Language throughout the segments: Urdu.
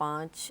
5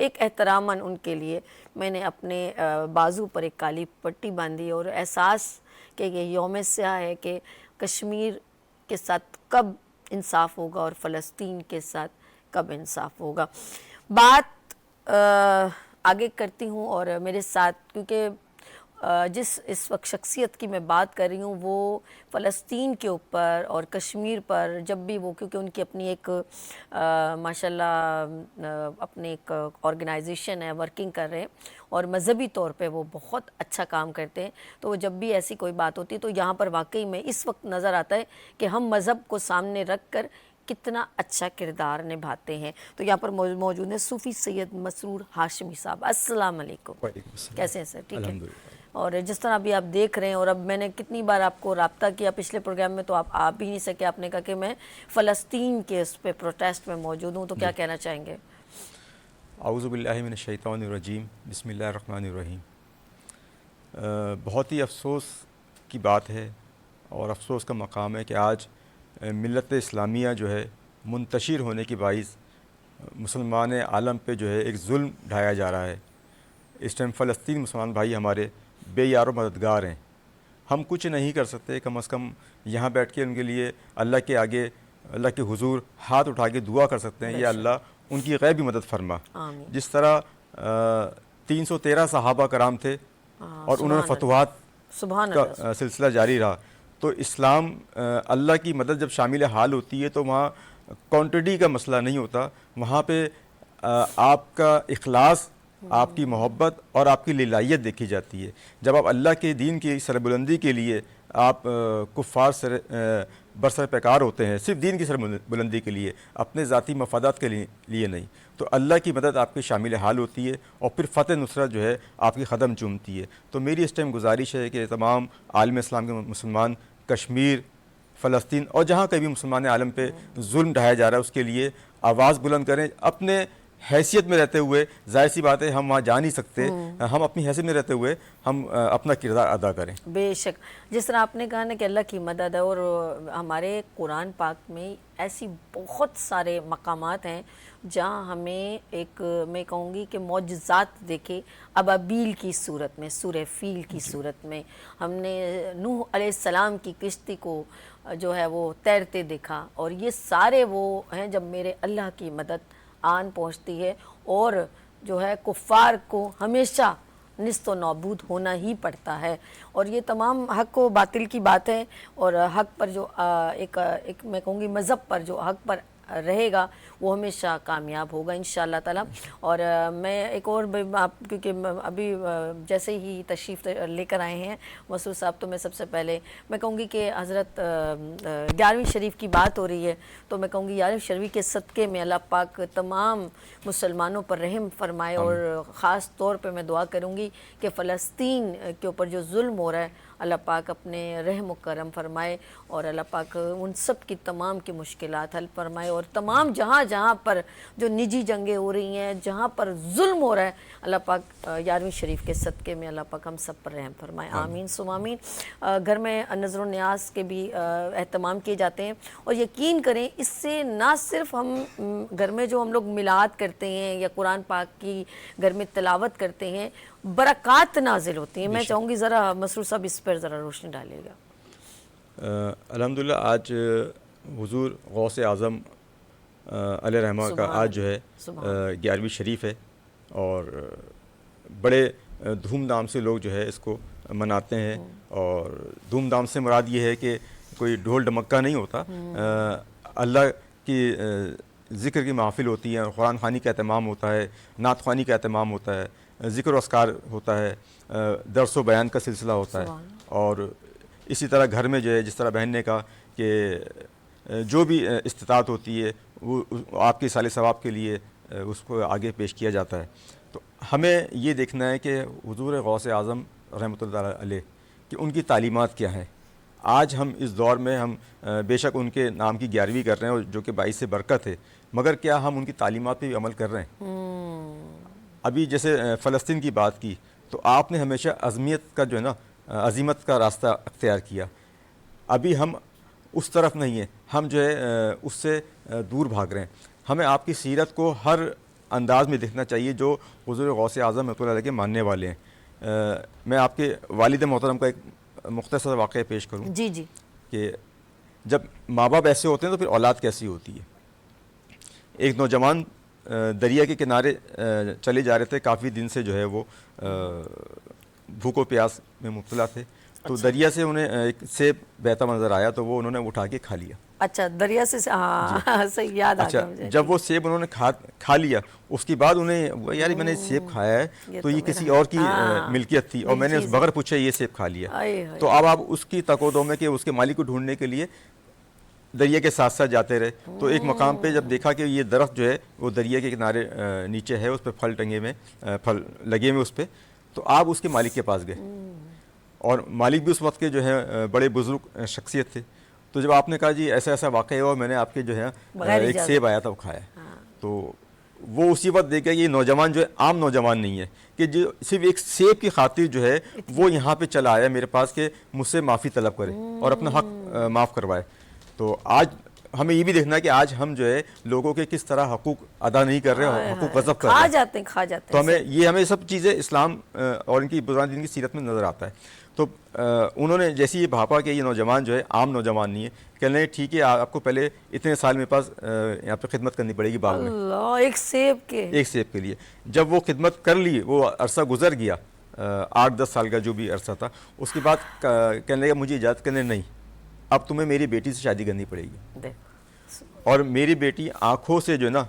ایک احتراماً ان کے لیے میں نے اپنے بازو پر ایک کالی پٹی باندھی اور احساس کہ یہ یوم سیاہ ہے کہ کشمیر کے ساتھ کب انصاف ہوگا اور فلسطین کے ساتھ کب انصاف ہوگا. بات آگے کرتی ہوں اور میرے ساتھ کیونکہ جس اس وقت شخصیت کی میں بات کر رہی ہوں وہ فلسطین کے اوپر اور کشمیر پر جب بھی وہ کیونکہ ان کی اپنی ایک ماشاءاللہ اپنے ایک آرگنائزیشن ہے ورکنگ کر رہے ہیں اور مذہبی طور پہ وہ بہت اچھا کام کرتے ہیں تو وہ جب بھی ایسی کوئی بات ہوتی ہے تو یہاں پر واقعی میں اس وقت نظر آتا ہے کہ ہم مذہب کو سامنے رکھ کر کتنا اچھا کردار نبھاتے ہیں. تو یہاں پر موجود ہیں صوفی سید مسرور ہاشمی صاحب. السلام علیکم. وعلیکم السلام. کیسے ہیں سر؟ ٹھیک ہے. الحمدللہ. اور جس طرح ابھی آپ دیکھ رہے ہیں اور اب میں نے کتنی بار آپ کو رابطہ کیا پچھلے پروگرام میں تو آپ آ بھی نہیں سکے. آپ نے کہا کہ میں فلسطین کے اس پہ پروٹیسٹ میں موجود ہوں تو کیا کہنا چاہیں گے؟ اعوذ باللہ من الشیطان الرجیم. بسم اللہ الرحمن الرحیم. بہت ہی افسوس کی بات ہے اور افسوس کا مقام ہے کہ آج ملت اسلامیہ جو ہے منتشر ہونے کے باعث مسلمان عالم پہ جو ہے ایک ظلم ڈھایا جا رہا ہے. اس ٹائم فلسطین مسلمان بھائی ہمارے بے یار و مددگار ہیں. ہم کچھ نہیں کر سکتے، کم از کم یہاں بیٹھ کے ان کے لیے اللہ کے آگے اللہ کے حضور ہاتھ اٹھا کے دعا کر سکتے ہیں، یا اللہ ان کی غیبی مدد فرما. آمین. جس طرح 313 صحابہ کرام تھے اور انہوں نے فتوحات کا سلسلہ جاری رہا. تو اسلام اللہ کی مدد جب شامل حال ہوتی ہے تو وہاں کوانٹٹی کا مسئلہ نہیں ہوتا، وہاں پہ آپ کا اخلاص، آپ کی محبت اور آپ کی للہیت دیکھی جاتی ہے. جب آپ اللہ کے دین کی سربلندی کے لیے آپ کفار برسر پیکار ہوتے ہیں، صرف دین کی سربلندی کے لیے، اپنے ذاتی مفادات کے لیے نہیں، تو اللہ کی مدد آپ کے شامل حال ہوتی ہے اور پھر فتح نصرت جو ہے آپ کی قدم چومتی ہے. تو میری اس ٹائم گزارش ہے کہ تمام عالم اسلام کے مسلمان کشمیر، فلسطین اور جہاں کہیں بھی مسلمان عالم پہ ظلم ڈھایا جا رہا ہے اس کے لیے آواز بلند کریں. اپنے حیثیت میں رہتے ہوئے، ظاہر سی بات ہے ہم وہاں جا نہیں سکتے، ہم اپنی حیثیت میں رہتے ہوئے ہم اپنا کردار ادا کریں. بے شک. جس طرح آپ نے کہا نا کہ اللہ کی مدد ہے، اور ہمارے قرآن پاک میں ایسی بہت سارے مقامات ہیں جہاں ہمیں ایک میں کہوں گی کہ معجزات دیکھے. ابابیل کی صورت میں، سورہ فیل کی صورت میں ہم نے نوح علیہ السلام کی کشتی کو جو ہے وہ تیرتے دیکھا، اور یہ سارے وہ ہیں جب میرے اللہ کی مدد آن پہنچتی ہے اور جو ہے کفار کو ہمیشہ نست و نابود ہونا ہی پڑتا ہے. اور یہ تمام حق و باطل کی بات ہے، اور حق پر جو ایک میں کہوں گی مذہب پر جو حق پر رہے گا وہ ہمیشہ کامیاب ہوگا انشاءاللہ تعالیٰ. اور میں ایک اور آپ کیونکہ ابھی جیسے ہی تشریف لے کر آئے ہیں مسعود صاحب، تو میں سب سے پہلے میں کہوں گی کہ حضرت 11ویں شریف کی بات ہو رہی ہے تو میں کہوں گی 11ویں شریف کے صدقے میں اللہ پاک تمام مسلمانوں پر رحم فرمائے. اور خاص طور پہ میں دعا کروں گی کہ فلسطین کے اوپر جو ظلم ہو رہا ہے اللہ پاک اپنے رحم و کرم فرمائے اور اللہ پاک ان سب کی تمام کی مشکلات حل فرمائے. اور تمام جہاں پر جو نجی جنگیں ہو رہی ہیں، جہاں پر ظلم ہو رہا ہے، اللہ پاک 11ویں شریف کے صدقے میں اللہ پاک ہم سب پر رحم فرمائے. آمین ثم آمین. گھر میں نظر و نیاز کے بھی اہتمام کیے جاتے ہیں، اور یقین کریں اس سے نہ صرف ہم گھر میں جو ہم لوگ میلاد کرتے ہیں یا قرآن پاک کی گھر میں تلاوت کرتے ہیں، برکات نازل ہوتی ہیں. میں چاہوں گی ذرا مسرور صاحب اس پر ذرا روشنی ڈالیے گا. الحمدللہ آج حضور غوث اعظم علیہ رحمہ کا آج جو ہے 11ویں شریف ہے، اور بڑے دھوم دھام سے لوگ جو ہے اس کو مناتے ہیں. اور دھوم دھام سے مراد یہ ہے کہ کوئی ڈھول ڈمکا نہیں ہوتا، اللہ کی ذکر کی محافل ہوتی ہیں، قرآن خوانی کا اہتمام ہوتا ہے، نعت خوانی کا اہتمام ہوتا ہے، ذکر و اذکار ہوتا ہے، درس و بیان کا سلسلہ ہوتا ہے. اور اسی طرح گھر میں جو ہے جس طرح بہن نے کہا کہ جو بھی استطاعت ہوتی ہے وہ آپ کے سال ثواب کے لیے اس کو آگے پیش کیا جاتا ہے. تو ہمیں یہ دیکھنا ہے کہ حضور غوث اعظم رحمۃ اللہ علیہ کہ ان کی تعلیمات کیا ہیں. آج ہم اس دور میں ہم بے شک ان کے نام کی 11ویں کر رہے ہیں جو کہ باعث برکت ہے، مگر کیا ہم ان کی تعلیمات پہ بھی عمل کر رہے ہیں؟ ابھی جیسے فلسطین کی بات کی تو آپ نے ہمیشہ عظمیت کا جو ہے نا عظیمت کا راستہ اختیار کیا. ابھی ہم اس طرف نہیں ہیں، ہم جو ہے اس سے دور بھاگ رہے ہیں. ہمیں آپ کی سیرت کو ہر انداز میں دیکھنا چاہیے جو حضور غوث اعظم رحمۃ اللہ علیہ کے ماننے والے ہیں. میں آپ کے والد محترم کا ایک مختصر واقعہ پیش کروں. جی جی. کہ جب ماں باپ ایسے ہوتے ہیں تو پھر اولاد کیسی ہوتی ہے. ایک نوجوان دریا کے کنارے چلے جا رہے تھے, کافی دن سے جو ہے وہ بھوک و پیاس میں مبتلا تھے. تو دریا سے انہیں ایک سیب بہتا نظر آیا تو وہ انہوں نے اٹھا کے کھا لیا. اچھا, دریا سے, ہاں صحیح یاد آ گیا مجھے. جب وہ سیب انہوں نے کھا لیا, اس کے بعد انہیں یار میں نے سیب کھایا ہے تو یہ کسی اور کی ملکیت تھی اور میں نے اس بغیر پوچھا یہ سیب کھا لیا. تو اب آپ اس کی تقودوں میں کہ اس کے مالک کو ڈھونڈنے کے لیے دریا کے ساتھ ساتھ جاتے رہے. تو ایک مقام پہ جب دیکھا کہ یہ درخت جو ہے وہ دریا کے کنارے نیچے ہے, اس پہ پھل ٹنگے ہوئے, پھل لگے ہوئے اس پہ, تو آپ اس کے مالک کے پاس گئے. اور مالک بھی اس وقت کے جو ہے بڑے بزرگ شخصیت تھے. تو جب آپ نے کہا جی ایسا ایسا واقعہ ہوا, میں نے آپ کے جو ہے ایک سیب آیا تھا وہ کھایا, تو وہ اسی وقت دیکھا کہ یہ نوجوان جو ہے عام نوجوان نہیں ہے کہ جو صرف ایک سیب کی خاطر جو ہے وہ یہاں پہ چلا آیا میرے پاس کہ مجھ سے معافی طلب کرے اور اپنا حق معاف کروائے. تو آج ہمیں یہ بھی دیکھنا ہے کہ آج ہم جو ہے لوگوں کے کس طرح حقوق ادا نہیں کر رہے ہیں, حقوق غصب کر رہے ہیں, کھا جاتے ہیں. تو ہمیں سب چیزیں اسلام اور ان کی بزرگان دین کی سیرت میں نظر آتا ہے. تو انہوں نے جیسے یہ بھاپا کہ یہ نوجوان جو ہے عام نوجوان نہیں ہے, کہنے لگے ٹھیک ہے آپ کو پہلے اتنے سال میرے پاس یہاں پہ خدمت کرنی پڑے گی باغ میں, اللہ, ایک سیب کے لیے. جب وہ خدمت کر لی, وہ عرصہ گزر گیا 8-10 سال کا جو بھی عرصہ تھا, اس کے بعد کہنے لگا مجھے اجازت کرنے نہیں, اب تمہیں میری بیٹی سے شادی کرنی پڑے گی. اور میری بیٹی آنکھوں سے جو ہے نا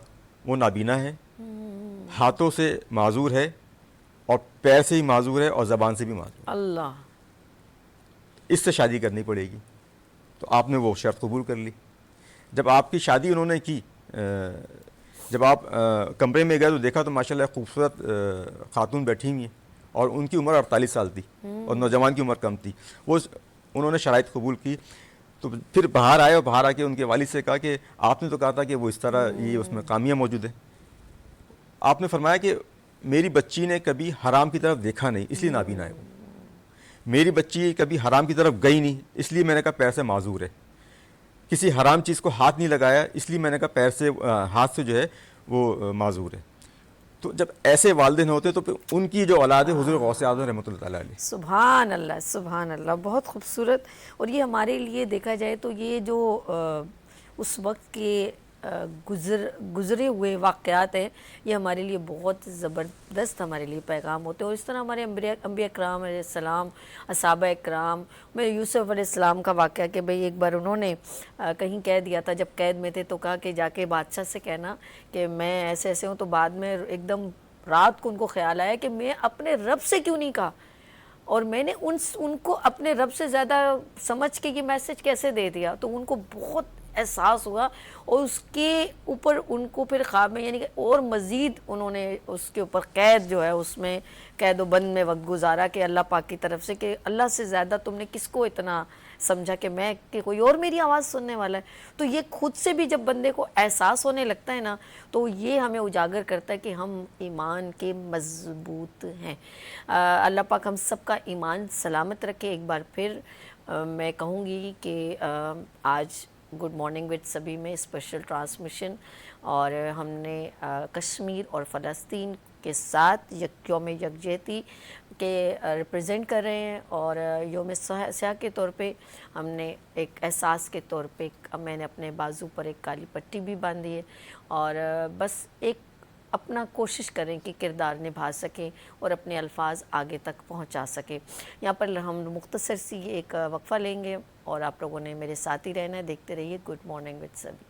وہ نابینا ہے, ہاتھوں سے معذور ہے, اور پیر سے ہی معذور ہے, اور زبان سے بھی معذور. اللہ, اس سے شادی کرنی پڑے گی. تو آپ نے وہ شرط قبول کر لی. جب آپ کی شادی انہوں نے کی, جب آپ کمرے میں گئے تو دیکھا تو ماشاءاللہ خوبصورت خاتون بیٹھی ہوئی ہیں, اور ان کی عمر 48 سال تھی اور نوجوان کی عمر کم تھی. وہ انہوں نے شرائط قبول کی. تو پھر باہر آئے, اور باہر آ کے ان کے والد سے کہا کہ آپ نے تو کہا تھا کہ وہ اس طرح یہ اس میں خامیاں موجود ہیں. آپ نے فرمایا کہ میری بچی نے کبھی حرام کی طرف دیکھا نہیں, اس لیے نابینا ہے. میری بچی کبھی حرام کی طرف گئی نہیں, اس لیے میں نے کہا پیر سے معذور ہے. کسی حرام چیز کو ہاتھ نہیں لگایا, اس لیے میں نے کہا پیر سے ہاتھ سے جو ہے وہ معذور ہے. تو جب ایسے والدین ہوتے تو پھر ان کی جو اولاد ہے حضور غوث اعظم رحمۃ اللہ علیہ. سبحان اللہ, سبحان اللہ, بہت خوبصورت. اور یہ ہمارے لیے دیکھا جائے تو یہ جو اس وقت کے گزرے ہوئے واقعات ہیں, یہ ہمارے لیے بہت زبردست ہمارے لیے پیغام ہوتے ہیں. اور اس طرح ہمارے انبیاء اکرام علیہ السلام, اصحابہ اکرام, میں یوسف علیہ السلام کا واقعہ کہ بھئی ایک بار انہوں نے کہیں کہہ دیا تھا, جب قید میں تھے, تو کہا کہ جا کے بادشاہ سے کہنا کہ میں ایسے ایسے ہوں. تو بعد میں ایک دم رات کو ان کو خیال آیا کہ میں اپنے رب سے کیوں نہیں کہا, اور میں نے ان کو اپنے رب سے زیادہ سمجھ کے یہ میسج کیسے دے دیا. تو ان کو بہت احساس ہوا, اور اس کے اوپر ان کو پھر خواب میں یعنی کہ اور مزید انہوں نے اس کے اوپر قید جو ہے اس میں قید و بند میں وقت گزارا کہ اللہ پاک کی طرف سے کہ اللہ سے زیادہ تم نے کس کو اتنا سمجھا کہ کوئی اور میری آواز سننے والا ہے. تو یہ خود سے بھی جب بندے کو احساس ہونے لگتا ہے نا, تو یہ ہمیں اجاگر کرتا ہے کہ ہم ایمان کے مضبوط ہیں. اللہ پاک ہم سب کا ایمان سلامت رکھے. ایک بار پھر میں کہوں گی کہ آج گڈ مارننگ وتھ سبھی میں اسپیشل ٹرانسمیشن, اور ہم نے کشمیر اور فلسطین کے ساتھ یوم یکجہتی کے ریپرزینٹ کر رہے ہیں, اور یوم سیاہ کے طور پہ ہم نے ایک احساس کے طور پہ میں نے اپنے بازو پر ایک کالی پٹی بھی باندھی ہے. اور بس ایک اپنا کوشش کریں کہ کردار نبھا سکیں اور اپنے الفاظ آگے تک پہنچا سکیں. یہاں پر ہم مختصر سی ایک وقفہ لیں گے, اور آپ لوگوں نے میرے ساتھ ہی رہنا ہے. دیکھتے رہیے گڈ مارننگ وتھ سبھی.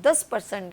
10%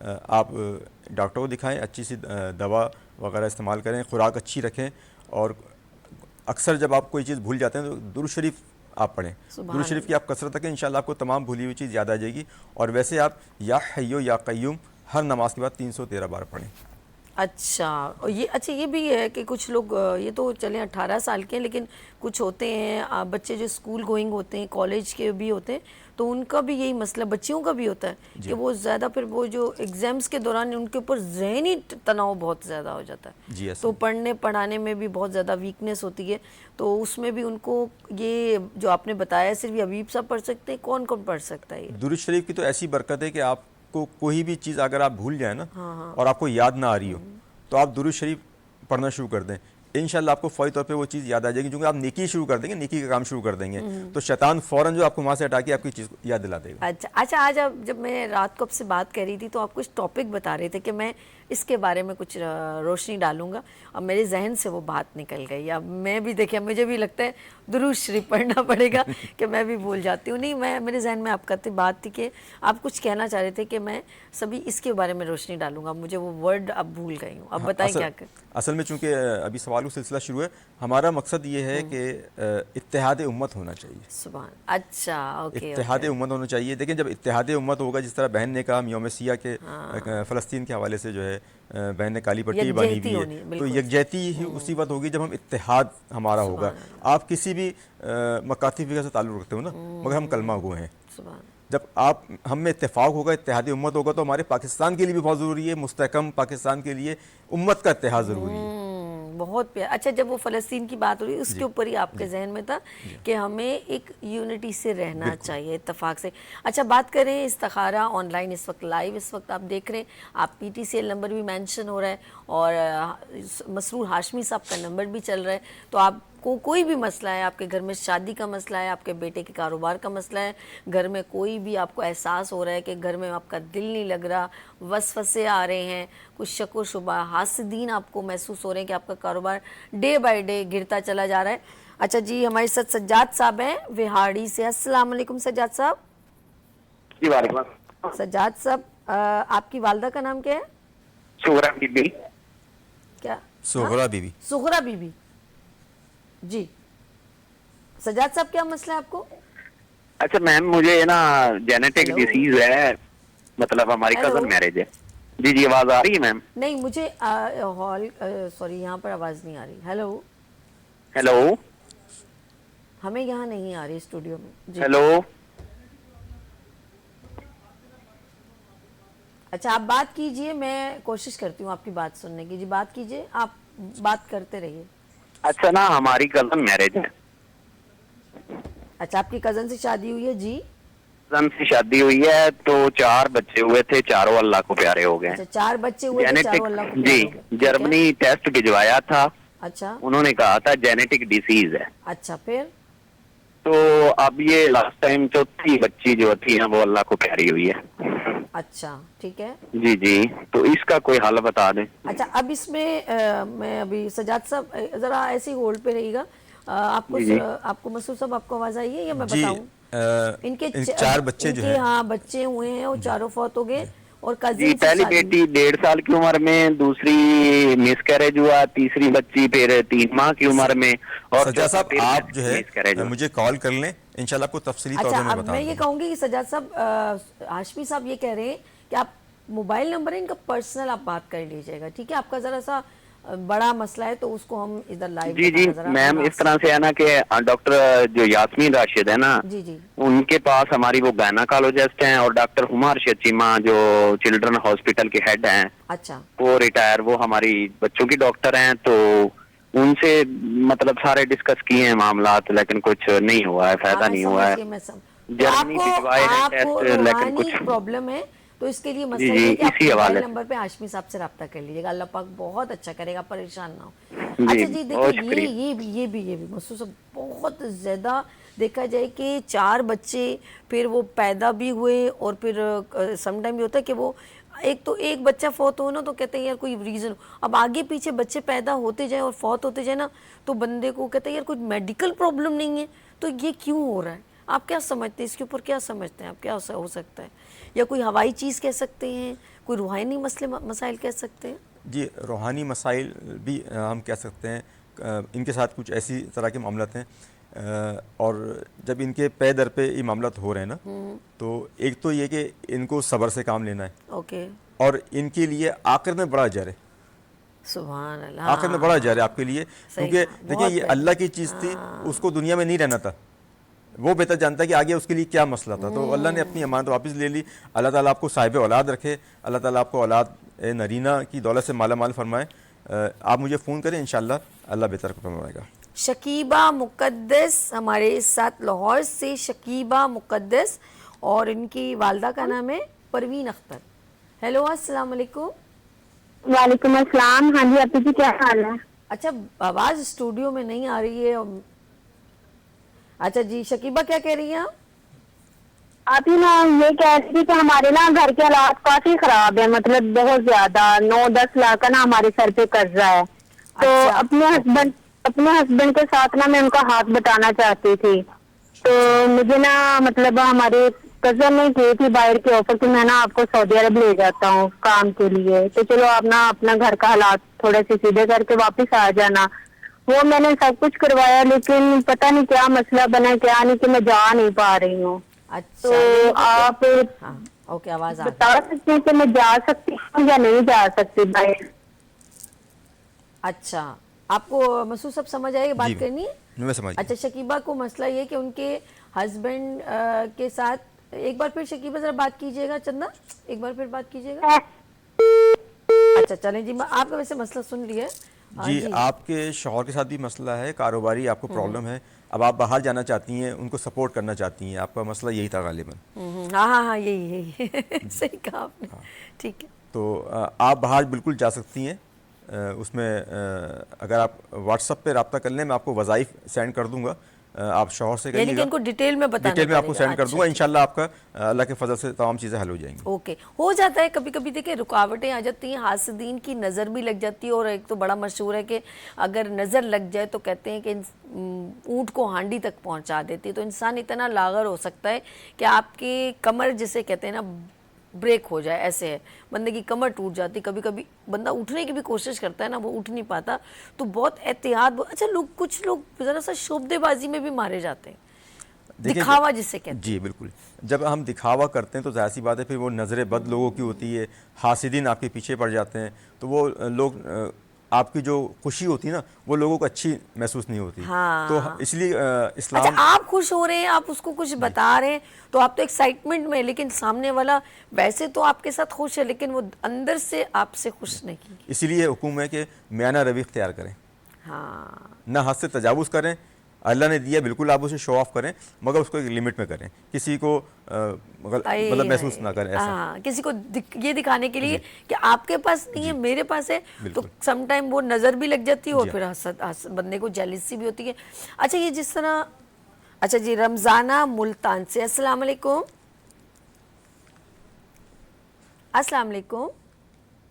آپ ڈاکٹر کو دکھائیں, اچھی سی دوا وغیرہ استعمال کریں, خوراک اچھی رکھیں, اور اکثر جب آپ کوئی چیز بھول جاتے ہیں تو درود شریف آپ پڑھیں. درود شریف کی آپ کثرت رکھیں, انشاءاللہ آپ کو تمام بھولی ہوئی چیز یاد آ جائے گی. اور ویسے آپ یا حیو یا قیوم ہر نماز کے بعد 313 بار پڑھیں. اچھا یہ بھی ہے کہ کچھ لوگ یہ تو چلیں 18 سال کے ہیں, لیکن کچھ ہوتے ہیں بچے جو اسکول گوئنگ ہوتے ہیں, کالج کے بھی ہوتے ہیں, تو ان کا بھی یہی مسئلہ, بچیوں کا بھی ہوتا ہے کہ وہ زیادہ پھر وہ جو ایگزامس کے دوران ان کے اوپر ذہنی تناؤ بہت زیادہ ہو جاتا ہے, تو پڑھانے میں بھی بہت زیادہ ویکنیس ہوتی ہے. تو اس میں بھی ان کو یہ جو آپ نے بتایا صرف حبیب صاحب پڑھ سکتے ہیں, کون کون پڑھ سکتا ہے یہ؟ درود شریف کی تو ایسی برکت ہے کہ آپ کو کوئی بھی چیز اگر آپ بھول جائیں نا اور آپ کو یاد نہ آ رہی ہو تو آپ درود شریف پڑھنا شروع کر دیں, انشاءاللہ آپ کو فوری طور پہ وہ چیز یاد آ جائے گی. کیونکہ آپ نیکی شروع کر دیں گے, نیکی کا کام شروع کر دیں گے, تو شیطان فوراً جو آپ کو وہاں سے ہٹا کے آپ کی چیز یاد دلا دے گا. اچھا آج جب میں رات کو آپ سے بات کر رہی تھی تو آپ کچھ ٹاپک بتا رہے تھے کہ میں اس کے بارے میں کچھ روشنی ڈالوں گا, اور میرے ذہن سے وہ بات نکل گئی. اب میں بھی دیکھیں, مجھے بھی لگتا ہے درود شریف پڑھنا پڑے گا کہ میں بھی بھول جاتی ہوں. نہیں, میرے ذہن میں آپ کا بات تھی کہ آپ کچھ کہنا چاہ رہے تھے کہ میں سبھی اس کے بارے میں روشنی ڈالوں گا, مجھے وہ ورڈ اب بھول گئی ہوں. اب بتائیں کیا اصل میں چونکہ ابھی سوالوں سلسلہ شروع ہے, ہمارا مقصد یہ ہے کہ اتحاد امت ہونا چاہیے. سبحان, اچھا اوکے, اتحاد امت ہونا چاہیے. دیکھیں جب اتحاد امت ہوگا, جس طرح بہن نے کہا ہم یوم سیاہ کے فلسطین کے حوالے سے جو ہے بہن نے کالی پٹی باندھی ہوئی ہے, تو یکجہتی ہی اسی وقت ہوگی جب ہم اتحاد ہمارا ہوگا. آپ کسی بھی مکاتب فکر سے تعلق رکھتے ہو نا, مگر ہم کلمہ گو ہیں. جب ہم میں اتفاق ہوگا, اتحادی امت ہوگا, تو ہمارے پاکستان کے لیے بھی بہت ضروری ہے, مستحکم پاکستان کے لیے امت کا اتحاد ضروری ہے. بہت پیار. اچھا, جب وہ فلسطین کی بات ہو رہی ہے, اس کے اوپر ہی آپ کے ذہن میں تھا کہ ہمیں ایک یونٹی سے رہنا چاہیے, اتفاق سے. اچھا, بات کریں استخارہ آن لائن اس وقت لائیو, اس وقت آپ دیکھ رہے ہیں, آپ PTCL نمبر بھی مینشن ہو رہا ہے, اور مسرور ہاشمی صاحب کا نمبر بھی چل رہا ہے. تو آپ کو کوئی بھی مسئلہ ہے, آپ کے گھر میں شادی کا مسئلہ ہے, آپ کے بیٹے کے کاروبار کا مسئلہ ہے, گھر میں کوئی بھی آپ کو احساس ہو رہا ہے کہ گھر میں آپ کا دل نہیں لگ رہا, وسوسے آ رہے ہیں, کچھ شک و شبہ, حاسدین آپ کو محسوس ہو رہے ہیں کہ آپ کا کاروبار ڈے بائی ڈے گرتا چلا جا رہا ہے. اچھا جی, ہمارے ساتھ سجاد صاحب ہیں وہاڑی سے. السلام علیکم سجاد صاحب. جی وعلیکم السلام. سجاد صاحب, آپ کی والدہ کا نام کیا ہے؟ سغرا بی بی. کیا؟ سغرا بی بی. سغرا بی بی. جی سجاد صاحب, کیا مسئلہ ہے آپ کو؟ اچھا میم, مجھے نا جینیٹک ڈیزیز ہے, مطلب ہماری کزن میرج ہے. جی جی, آواز آ رہی ہے میم؟ نہیں, مجھے ہال سوری یہاں پر آواز نہیں آ رہی. ہیلو ہیلو, ہمیں یہاں نہیں آ رہی اسٹوڈیو میں. جی ہیلو. اچھا, آپ بات کیجئے, میں کوشش کرتی ہوں آپ کی بات سننے کی. جی بات کیجئے, آپ بات کرتے رہیے. اچھا نا, ہماری کزن میرج ہے. اچھا, آپ کی کزن سے شادی ہوئی ہے؟ جی, کزن سے شادی ہوئی ہے, تو 4 بچے ہوئے تھے, چاروں اللہ کو پیارے ہو گئے. اچھا, 4 بچے ہوئے تھے, چاروں اللہ کو جی, پیارے ہو گئے. جرمنی ٹیسٹ بھجوایا تھا, اچھا, انہوں نے کہا تھا جینیٹک ڈیزیز ہے. اچھا, پھر تو اب یہ لاسٹ ٹائم چوتھی بچی جو تھی نا, وہ اللہ کو پیاری ہوئی ہے. اچھا, ٹھیک ہے. جی جی, تو اس کا کوئی حل بتا دیں. اچھا, اب اس میں میں ابھی سجاد صاحب ذرا ایسے ہی ہولڈ پہ رہیے گا. آپ کو مسعود صاحب, آپ کو آواز آئی ہے یا میں بتاؤں؟ ان کے 4 بچے جو ہیں, ہاں بچے ہوئے ہیں, اور چاروں فوت ہو گئے, اور جی, کزن سے پہلی شادی. بیٹی 1.5 سال کی عمر میں, دوسری مس کیریج ہوا, تیسری بچی پھر 3 ماہ کی عمر میں, اور سجاد صاحب آپ جو مس کیریج ہے ہوا. مجھے کال کر لیں, انشاءاللہ آپ کو تفصیلی طور اچھا, پہ میں اب بتا میں دوں یہ گا. کہوں گی کہ سجاد صاحب, ہاشمی صاحب یہ کہہ رہے ہیں کہ آپ موبائل نمبر ہے ان کا پرسنل, آپ بات کر لیجئے گا, ٹھیک ہے؟ آپ کا ذرا سا بڑا مسئلہ ہے, تو اس کو ہم ادھر لائیو جی جی بتانا ذرا میم, اس طرح سے ہے نا کہ ڈاکٹر جو یاسمین راشد ہے نا, جی جی, ان کے پاس ہماری وہ گائناکالوجسٹ ہیں, اور ڈاکٹر ہما ارشد چیمہ جو چلڈرن ہاسپٹل کے ہیڈ ہیں, اچھا, وہ ریٹائر, وہ ہماری بچوں کی ڈاکٹر ہیں. تو ان سے مطلب سارے ڈسکس کیے ہیں معاملات, لیکن کچھ نہیں ہوا ہے, فائدہ نہیں ہوا ہے. تو جرمنی بھجوائے ہیں آپ کو ٹیسٹ, لیکن روحانی کچھ. پرابلم ہے, تو اس کے لیے جی مسئلہ جی, یہ ہے کہ آپ اسی موبائل حوالے نمبر پہ ہاشمی صاحب سے رابطہ کر لیجیے گا. اللہ پاک بہت اچھا کرے گا, پریشان نہ ہو. سے. اچھا جی, دیکھیں بہت شکریہ. یہ بھی مسعود صاحب, بہت زیادہ دیکھا جائے کہ 4 بچے پھر وہ پیدا بھی ہوئے, اور پھر سم ٹائم یہ ہوتا ہے کہ وہ ایک بچہ فوت ہو نا, تو کہتے ہیں یار کوئی ریزن, اب آگے پیچھے بچے پیدا ہوتے جائیں اور فوت ہوتے جائیں نا, تو بندے کو کہتے ہیں یار کوئی میڈیکل پرابلم نہیں ہے, تو یہ کیوں ہو رہا ہے؟ آپ کیا سمجھتے ہیں اس کے اوپر, کیا سمجھتے ہیں آپ, کیا ہو سکتا ہے؟ یا کوئی ہوائی چیز کہہ سکتے ہیں, کوئی روحانی مسئلے مسائل کہہ سکتے ہیں؟ جی روحانی مسائل بھی ہم کہہ سکتے ہیں. ان کے ساتھ کچھ ایسی طرح کے معاملات ہیں اور جب ان کے پے در پہ یہ معاملات ہو رہے ہیں نا تو ایک تو یہ کہ ان کو صبر سے کام لینا ہے. اوکے. اور ان کے لیے آخرت میں بڑا اجر ہے. سبحان اللہ. آخرت میں بڑا اجر ہے آپ کے لیے, کیونکہ دیکھیں یہ اللہ کی چیز تھی, اس کو دنیا میں نہیں رہنا تھا, وہ بہتر جانتا ہے کہ آگے اس کے لیے کیا مسئلہ تھا. تو اللہ نے اپنی امانت واپس لے لی. اللہ تعالیٰ آپ کو صاحب اولاد رکھے, اللہ تعالیٰ آپ کو اولاد نرینہ کی دولت سے مالا مال فرمائے. آپ مجھے فون کریں انشاءاللہ اللہ بہتر فرمائے گا. شکیبہ مقدس ہمارے ساتھ لاہور سے, شکیبہ مقدس, اور ان کی والدہ کا نام ہے پروین اختر. ہیلو السلام علیکم. وعلیکم السلام. ہاں جی اپی جی کیا حال ہے؟ اچھا آواز اسٹوڈیو میں نہیں آ رہی ہے. اچھا جی شکیبہ کیا کہہ رہی ہیں آپ؟ آپ ہی نا یہ کہہ رہی تھی کہ ہمارے نا گھر کے حالات کافی خراب ہے, مطلب بہت زیادہ 9-10 لاکھ کا نا ہمارے سر پہ قرضہ ہے. تو اپنے ہسبینڈ کے ساتھ نا میں ان کا ہاتھ بٹانا چاہتی تھی. تو مجھے نا مطلب ہمارے کزن نے کی تھی باہر کے آفر کہ میں نا آپ کو سعودی عرب لے جاتا ہوں کام کے لیے, تو چلو آپ نا اپنا گھر کا حالات تھوڑے سے سیدھے کر کے واپس آ جانا. وہ میں نے سب کچھ کروایا لیکن پتہ نہیں کیا مسئلہ بنا, کیا نہیں کہ میں جا نہیں پا رہی ہوں. اچھا تو آپ ہاں اوکے آواز آ بتا سکتے ہیں کہ میں جا سکتی ہوں یا نہیں جا سکتی باہر؟ اچھا آپ کو محسوس اب سمجھ آئے گی بات کرنی ہے؟ میں سمجھ. اچھا شکیبہ کو مسئلہ یہ کہ ان کے ہسبینڈ کے ساتھ, ایک بار پھر شکیبہ ذرا بات کیجئے گا, چندہ ایک بار پھر بات کیجئے گا. اچھا چلیں جی آپ کا ویسے مسئلہ سن لیا ہے. جی آپ کے شوہر کے ساتھ بھی مسئلہ ہے, کاروباری آپ کو پرابلم ہے, اب آپ باہر جانا چاہتی ہیں, ان کو سپورٹ کرنا چاہتی ہیں, آپ کا مسئلہ یہی تھا غالباً. ہاں یہی صحیح کہا آپ نے. ٹھیک ہے تو آپ باہر بالکل جا سکتی ہیں. اس میں اگر آپ واٹس ایپ پہ رابطہ کر لیں, میں آپ کو وظائف سینڈ کر دوں گا, آپ شوہر سے کہیے گا, یعنی کہ ان کو ڈیٹیل میں بتانا ڈیٹیل میں آپ کو سینڈ کر دوں گا. اچھا انشاءاللہ آپ کا اللہ کے فضل سے تمام چیزیں حل ہو جائیں گی. اوکے ہو جاتا ہے کبھی کبھی. دیکھیں رکاوٹیں آ جاتی ہیں, حاسدین کی نظر بھی لگ جاتی ہے, اور ایک تو بڑا مشہور ہے کہ اگر نظر لگ جائے تو کہتے ہیں کہ اونٹ کو ہانڈی تک پہنچا دیتی ہے. تو انسان اتنا لاغر ہو سکتا ہے کہ آپ کی کمر جسے کہتے ہیں نا بریک ہو جائے, ایسے ہے بندے کی کمر ٹوٹ جاتی. کبھی کبھی بندہ اٹھنے کی بھی کوشش کرتا ہے نا, وہ اٹھ نہیں پاتا. تو بہت احتیاط. اچھا کچھ لوگ ذرا سا شعبدے بازی میں بھی مارے جاتے ہیں, دکھاوا جسے کہتے ہیں. جی بالکل, جب ہم دکھاوا کرتے ہیں تو ظاہر سی بات ہے پھر وہ نظر بد لوگوں کی ہوتی ہے, حاسدین آپ کے پیچھے پڑ جاتے ہیں, تو وہ لوگ آپ کی جو خوشی ہوتی ہے نا وہ لوگوں کو اچھی محسوس نہیں ہوتی. تو اس لیے اسلام. اچھا آپ خوش ہو رہے ہیں, آپ اس کو کچھ بتا رہے ہیں تو آپ تو ایکسائٹمنٹ میں, لیکن سامنے والا ویسے تو آپ کے ساتھ خوش ہے لیکن وہ اندر سے آپ سے خوش نہیں. اسی لیے حکم ہے کہ میانہ روی اختیار کریں, ہاں نہ حد سے تجاوز کریں. اللہ نے دیا بالکل آپ اسے شو آف کریں, مگر اس کو ایک لمٹ میں کریں, کسی کو مطلب محسوس نہ کریں ایسا. کسی کو یہ دکھانے کے لیے کہ آپ کے پاس نہیں ہے میرے پاس ہے, تو سم ٹائم وہ نظر بھی لگ جاتی ہے اور پھر بندے کو جیلسی بھی ہوتی ہے. اچھا یہ جس طرح, اچھا جی رمضانہ ملتان سے, السلام علیکم. السلام علیکم.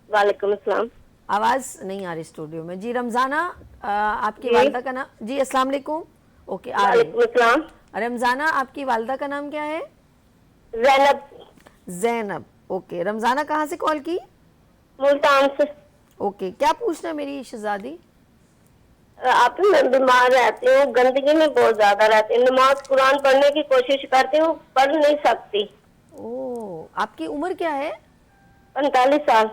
وعلیکم السلام. آواز نہیں آ رہی اسٹوڈیو میں. جی رمضانہ آپ کی والدہ کا نام. جی السلام علیکم. اوکے وعلیکم السلام. رمضانہ آپ کی والدہ کا نام کیا ہے؟ زینب. زینب. اوکے رمضانہ کہاں سے کال کی؟ ملتان سے. اوکے کیا پوچھنا ہے میری شہزادی؟ آپ میں بیمار رہتی ہوں, گندگی میں بہت زیادہ رہتی ہوں, نماز قرآن پڑھنے کی کوشش کرتی ہوں, پڑھ نہیں سکتی. اوہ آپ کی عمر کیا ہے؟ 45 سال.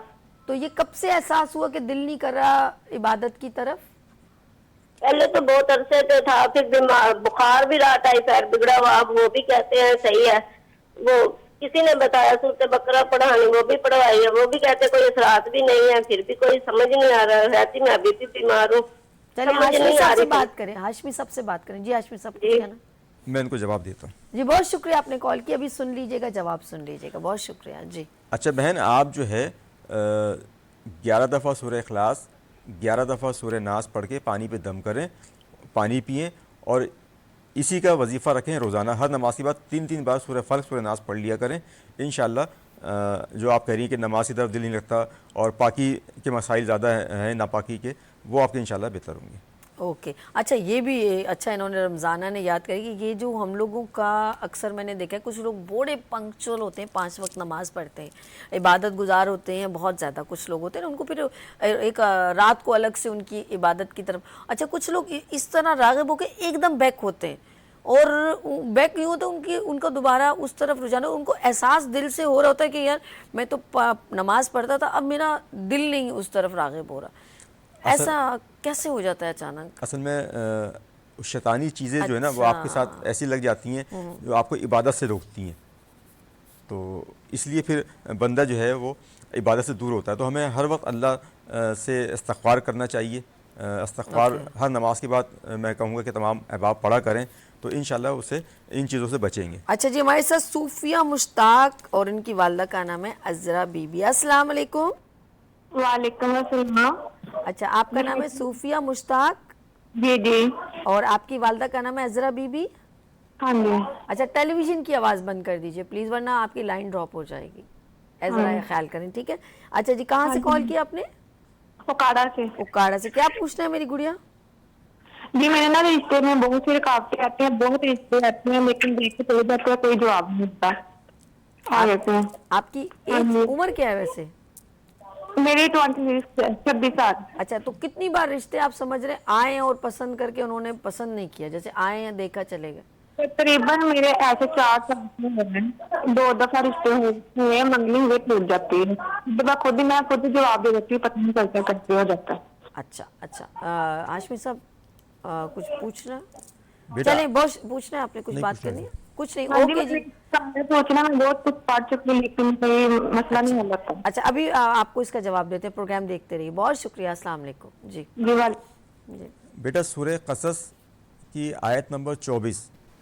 تو یہ کب سے احساس ہوا کہ دل نہیں کر رہا عبادت کی طرف؟ پہلے تو بہت عرصے پہ تھا, پھر بیمار بخار بھی رہا, ٹائیفائڈ بگڑا ہوا, وہ بھی کہتے ہیں صحیح ہے. وہ کسی نے بتایا سورۃ بقرہ پڑھانی, وہ بھی پڑھوائی ہے, وہ بھی کہتے کوئی اثرات بھی نہیں ہے, پھر بھی کوئی سمجھ نہیں آ رہا. رہتی میں ابھی بھی بیمار ہوں. چلیں ہاشمی صاحب سے بات کریں, ہاشمی صاحب سے بات کریں. جی ہاشمی صاحب کچھ کہنا؟ میں ان کو جواب دیتا ہوں. جی بہت شکریہ آپ نے کال کی, ابھی سن لیجئے گا, جواب سن لیجئے گا. بہت شکریہ. جی اچھا بہن, آپ جو ہے 11 دفعہ سورہ اخلاص 11 دفعہ سورہ ناس پڑھ کے پانی پہ دم کریں, پانی پئیں, اور اسی کا وظیفہ رکھیں روزانہ. ہر نماز کے بعد 3 بار سورہ فلق سورہ ناس پڑھ لیا کریں. انشاءاللہ جو آپ کہہ رہی ہیں کہ نماز کی طرف دل نہیں لگتا اور پاکی کے مسائل زیادہ ہیں ناپاکی کے, وہ آپ کے انشاءاللہ بہتر ہوں گے. اوکے اچھا یہ بھی اچھا انہوں نے رمضانہ نے یاد کری کہ یہ جو ہم لوگوں کا اکثر میں نے دیکھا ہے کچھ لوگ بڑے پنکچول ہوتے ہیں 5 وقت نماز پڑھتے ہیں عبادت گزار ہوتے ہیں بہت زیادہ کچھ لوگ ہوتے ہیں ان کو پھر ایک رات کو الگ سے ان کی عبادت کی طرف اچھا کچھ لوگ اس طرح راغب ہو کے ایک دم بیک ہوتے ہیں اور بیک یوں ہوتا ہے ان کا دوبارہ اس طرف رجحان ان کو احساس دل سے ہو رہا ہوتا ہے کہ یار میں تو نماز پڑھتا تھا اب میرا دل نہیں اس طرف راغب ہو رہا ایسا کیسے ہو جاتا ہے اچانک؟ اصل میں شیطانی چیزیں جو ہے نا وہ آپ کے ساتھ ایسی لگ جاتی ہیں جو آپ کو عبادت سے روکتی ہیں، تو اس لیے پھر بندہ جو ہے وہ عبادت سے دور ہوتا ہے. تو ہمیں ہر وقت اللہ سے استغفار کرنا چاہیے. استغفار ہر نماز کے بعد میں کہوں گا کہ تمام احباب پڑھا کریں تو انشاءاللہ اسے ان چیزوں سے بچیں گے. اچھا جی ہمارے ساتھ صوفیہ مشتاق اور ان کی والدہ کا نام ہے عذرا بی بی. السلام علیکم. وعلیکم السلام. اچھا آپ کا نام ہے صوفیہ مشتاق؟ جی جی. اور آپ کی والدہ کا نام ہے عذرا بی بی؟ ہاں جی. اچھا ٹیلی ویژن کی آواز بند کر دیجئے پلیز ورنہ آپ کی لائن ڈراپ ہو جائے گی. ذرا خیال کریں ٹھیک ہے. اچھا جی کہاں سے کال کیا آپ نے؟ اوکاڑا سے. اوکاڑا سے. کیا پوچھنا ہے میری گڑیا؟ جی میں نے نا رشتے میں بہت سی رکاوٹیں آتی ہیں بہت رشتے آتے ہیں لیکن دیکھ کے چلے جاتے ہیں کوئی جواب نہیں ملتا. آپ کی ایج عمر کیا ہے ویسے؟ میری 26 سال. اچھا تو کتنی بار رشتے آپ سمجھ رہے آئے ہیں اور پسند کر کے انہوں نے پسند نہیں کیا جیسے آئے ہیں دیکھا چلے گئے؟ تقریباً میرے ایسے 4 سال ہوئے ہیں 2 دفعہ رشتے ہوئے ہیں منگنی ہوئے ٹوٹ جاتی ہے. میں خود جواب دے دیتی ہوں پتہ نہیں چلتا کرتے ہو جاتا ہے. اچھا اچھا ہاشمی صاحب کچھ پوچھنا چلیں بہت پوچھنا ہے آپ نے کچھ بات کرنی ہے کچھ نہیں اوکے جی سوچنا میں بہت کچھ پڑھ چکی لیکن کوئی مسئلہ نہیں ہو جاتا. اچھا ابھی آپ کو اس کا جواب دیتے ہیں پروگرام دیکھتے رہیے. بہت شکریہ. السلام علیکم. جی جی بیٹا سورہ قصص کی آیت نمبر 24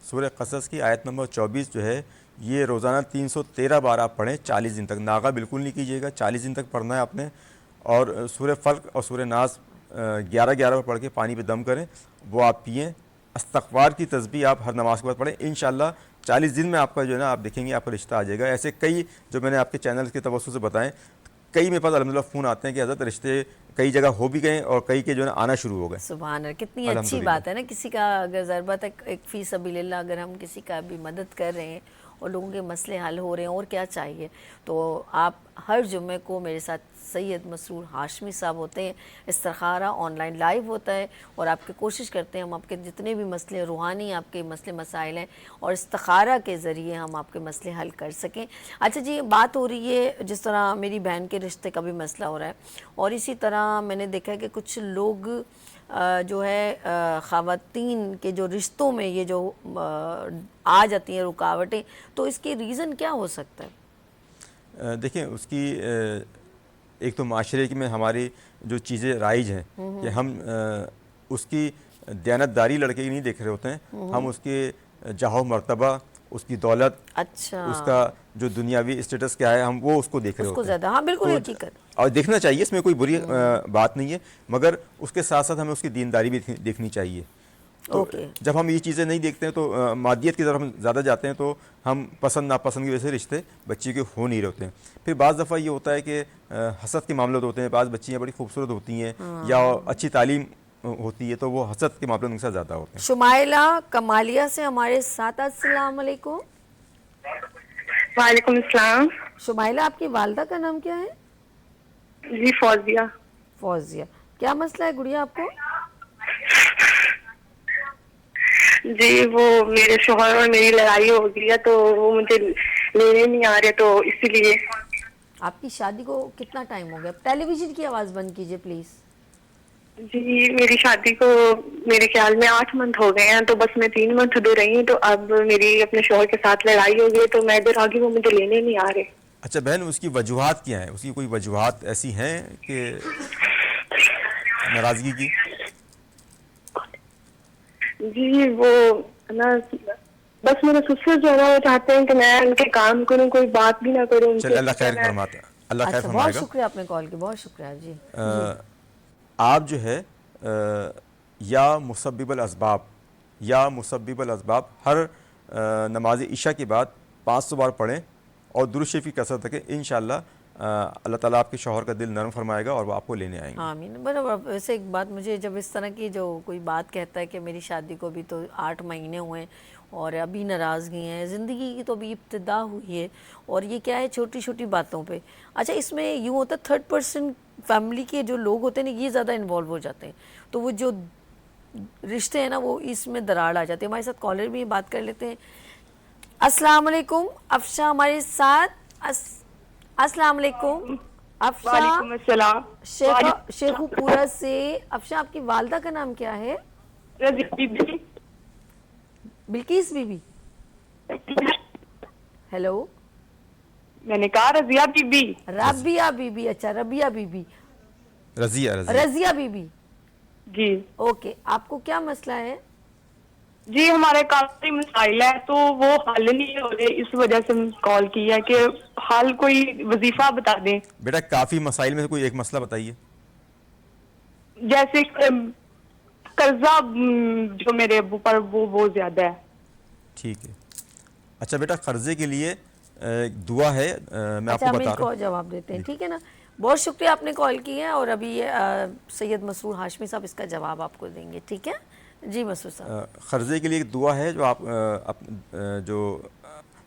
سورہ قصص کی آیت نمبر 24 جو ہے یہ روزانہ 313 بار آپ پڑھیں 40 دن تک. ناغہ بالکل نہیں کیجیے گا 40 دن تک پڑھنا ہے آپ نے. اور سورہ فلق اور سورہ ناس 11 بار پڑھ کے پانی پہ دم کریں وہ آپ پئیں. استغفار کی تسبیح آپ ہر نماز کے بعد پڑھیں. انشاءاللہ 40 دن میں آپ کا جو ہے نا آپ دیکھیں گے آپ کا رشتہ آ جائے گا. ایسے کئی جو میں نے آپ کے چینل کے توسط سے بتائیں کئی میرے پاس الحمدللہ فون آتے ہیں کہ حضرت رشتے کئی جگہ ہو بھی گئے اور کئی کے جو ہے نا آنا شروع ہو گئے. سبحان اللہ کتنی اچھی بات ہے نا. کسی کا اگر ضرورت ہے ایک فی سبیل اللہ اگر ہم کسی کا بھی مدد کر رہے ہیں اور لوگوں کے مسئلے حل ہو رہے ہیں اور کیا چاہیے. تو آپ ہر جمعے کو میرے ساتھ سید مسرور ہاشمی صاحب ہوتے ہیں. استخارہ آن لائن لائیو ہوتا ہے اور آپ کی کوشش کرتے ہیں ہم آپ کے جتنے بھی مسئلے روحانی آپ کے مسئلے مسائل ہیں اور استخارہ کے ذریعے ہم آپ کے مسئلے حل کر سکیں. اچھا جی بات ہو رہی ہے جس طرح میری بہن کے رشتے کا بھی مسئلہ ہو رہا ہے اور اسی طرح میں نے دیکھا ہے کہ کچھ لوگ جو ہے خواتین کے جو رشتوں میں یہ جو آ جاتی ہیں رکاوٹیں تو اس کی ریزن کیا ہو سکتا ہے؟ دیکھیں اس کی ایک تو معاشرے میں ہماری جو چیزیں رائج ہیں کہ ہم اس کی دیانتداری لڑکے کی نہیں دیکھ رہے ہوتے ہیں. ہم اس کے جاہ و مرتبہ اس کی دولت اچھا اس کا جو دنیاوی اسٹیٹس کیا ہے ہم وہ اس کو دیکھ رہے ہوتے ہیں. زیادہ ہاں بالکل حقیقت اور دیکھنا چاہیے اس میں کوئی بری بات نہیں ہے مگر اس کے ساتھ ساتھ ہمیں اس کی دینداری بھی دیکھنی چاہیے. تو جب ہم یہ چیزیں نہیں دیکھتے ہیں تو مادیت کی طرف ہم زیادہ جاتے ہیں تو ہم پسند ناپسند کی وجہ سے رشتے بچی کے ہو نہیں رہے ہوتے ہیں. پھر بعض دفعہ یہ ہوتا ہے کہ حسد کے معاملات ہوتے ہیں. بعض بچیاں بڑی خوبصورت ہوتی ہیں یا اچھی تعلیم ہوتی ہے تو وہ حسد کے معاملات ان کے ساتھ زیادہ ہوتے ہیں. شمائلہ کمالیہ سے ہمارے ساتھ. السلام علیکم. وعلیکم السلام. شمائلہ آپ کی والدہ کا نام کیا ہے؟ جی فوزیہ. فوزیہ. کیا مسئلہ ہے گڑیا آپ کو؟ جی وہ میرے شوہر اور میری لڑائی ہو گئی ہے تو وہ مجھے لینے نہیں آ رہے تو اسی لیے. آپ کی شادی کو کتنا ٹائم ہو گیا؟ ٹیلی ویژن کی آواز بند کیجئے پلیز. جی میری شادی کو میرے خیال میں 8 منتھ ہو گئے ہیں تو بس میں 3 منتھ دور رہی ہوں تو اب میری اپنے شوہر کے ساتھ لڑائی ہو گئی تو میں ادھر آگے وہ مجھے لینے نہیں آ رہے. اچھا بہن اس کی وجوہات کیا ہیں؟ اس کی کوئی وجوہات ایسی ہیں کہ ناراضگی کی؟ جی وہ نا بس میرے سسر جو ہے وہ چاہتے ہیں کہ میں ان کے کام کروں کوئی بات بھی نہ کروں. چلے اللہ خیر فرماتا ہے. اللہ خیر فرمائے گا. بہت شکریہ آپ نے کال کی. بہت شکریہ. جی آپ جو ہے یا مسبب الاسباب ہر نماز عشاء کے بعد 500 بار پڑھیں اور درود شریف کی کثرت رکھیں. انشاءاللہ اللہ تعالیٰ آپ کے شوہر کا دل نرم فرمائے گا اور وہ آپ کو لینے آئیں گے. آمین. برابر. ویسے ایک بات مجھے جب اس طرح کی جو کوئی بات کہتا ہے کہ میری شادی کو بھی تو 8 مہینے ہوئے ہیں اور ابھی ناراضگی ہیں, زندگی کی تو ابھی ابتدا ہوئی ہے, اور یہ کیا ہے چھوٹی چھوٹی باتوں پہ. اچھا اس میں یوں ہوتا ہے 3rd person فیملی کے جو لوگ ہوتے ہیں نا یہ زیادہ انوالو ہو جاتے ہیں, تو وہ جو رشتے ہیں نا وہ اس میں دراڑ آ جاتے ہیں. ہمارے ساتھ کالر بھی بات کر لیتے ہیں. السلام علیکم افشا ہمارے ساتھ. السلام علیکم افشا. وعلیکم السلام. شیخو پورا سے. افشا آپ کی والدہ کا نام کیا ہے؟ Razia Bibi. Bilqis Bibi. Hello, میں نے کہا رضیہ بی بی. رابعہ بی بی. اچھا ربیہ بی بی. رضیہ بی بی. جی اوکے, آپ کو کیا مسئلہ ہے؟ جی ہمارے کافی مسائل ہیں تو وہ حل نہیں ہو رہے, اس وجہ سے کال کی ہے کہ حل کوئی وظیفہ بتا دیں. بیٹا کافی مسائل میں سے کوئی ایک مسئلہ بتائیے. جیسے قرضہ جو میرے ابو پر وہ بہت زیادہ ہے. ٹھیک ہے. اچھا بیٹا قرضے کے لیے دعا ہے, میں آپ کو بتا رہا ہوں. جواب دیتے ہیں, ٹھیک ہے نا. بہت شکریہ آپ نے کال کی ہے, اور ابھی سید مسرور ہاشمی صاحب اس کا جواب آپ کو دیں گے, ٹھیک ہے جی مسرور صاحب. قرضے کے لیے ایک دعا ہے جو آپ جو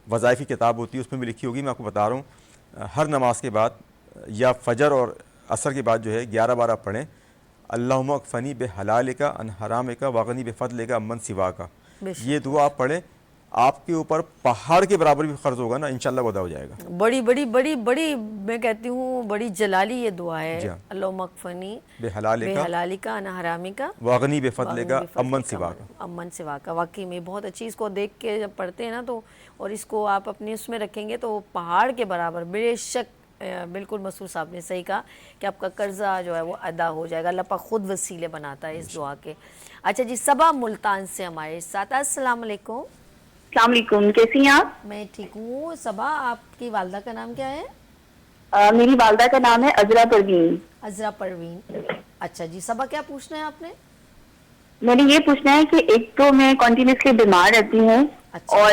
وظائف کی کتاب ہوتی ہے اس میں بھی لکھی ہوگی. میں آپ کو بتا رہا ہوں, ہر نماز کے بعد یا فجر اور عصر کے بعد جو ہے 11 پڑھیں. اللہم اکفنی بے حلال کا ان حرام کا واغنی بے فضل کا امن سوا کا. یہ دعا آپ پڑھیں, آپ کے اوپر پہاڑ کے برابر بھی قرض ہوگا نا انشاءاللہ وہ ادا ہو جائے گا. بڑی بڑی بڑی بڑی میں کہتی ہوں بڑی جلالی یہ دعا ہے. اللہم اکفنی بے حلال کا ان حرامی کا واغنی بے فضل کا امن سوا کا. امن سوا کا. واقعی میں بہت اچھی, اس کو دیکھ کے جب پڑھتے ہیں نا تو, اور اس کو آپ اپنے اس میں رکھیں گے تو پہاڑ کے برابر بے شک. بالکل مسعود صاحب نے صحیح کہا کہ آپ کا قرضہ جو ہے وہ ادا ہو جائے گا. اللہ پاک خود وسیلے بناتا ہے اس دعا کے. اچھا جی صبا ملتان سے ہمارے ساتھ. السلام علیکم. السلام علیکم, کیسی ہیں آپ؟ میں ٹھیک ہوں. صبا آپ کی والدہ کا نام کیا ہے؟ میری والدہ کا نام ہے عذرا پروین. عذرا پروین. اچھا جی صبا کیا پوچھنا ہے آپ نے؟ میں نے یہ پوچھنا ہے کہ ایک تو میں کنٹینیوسلی بیمار رہتی ہوں, اور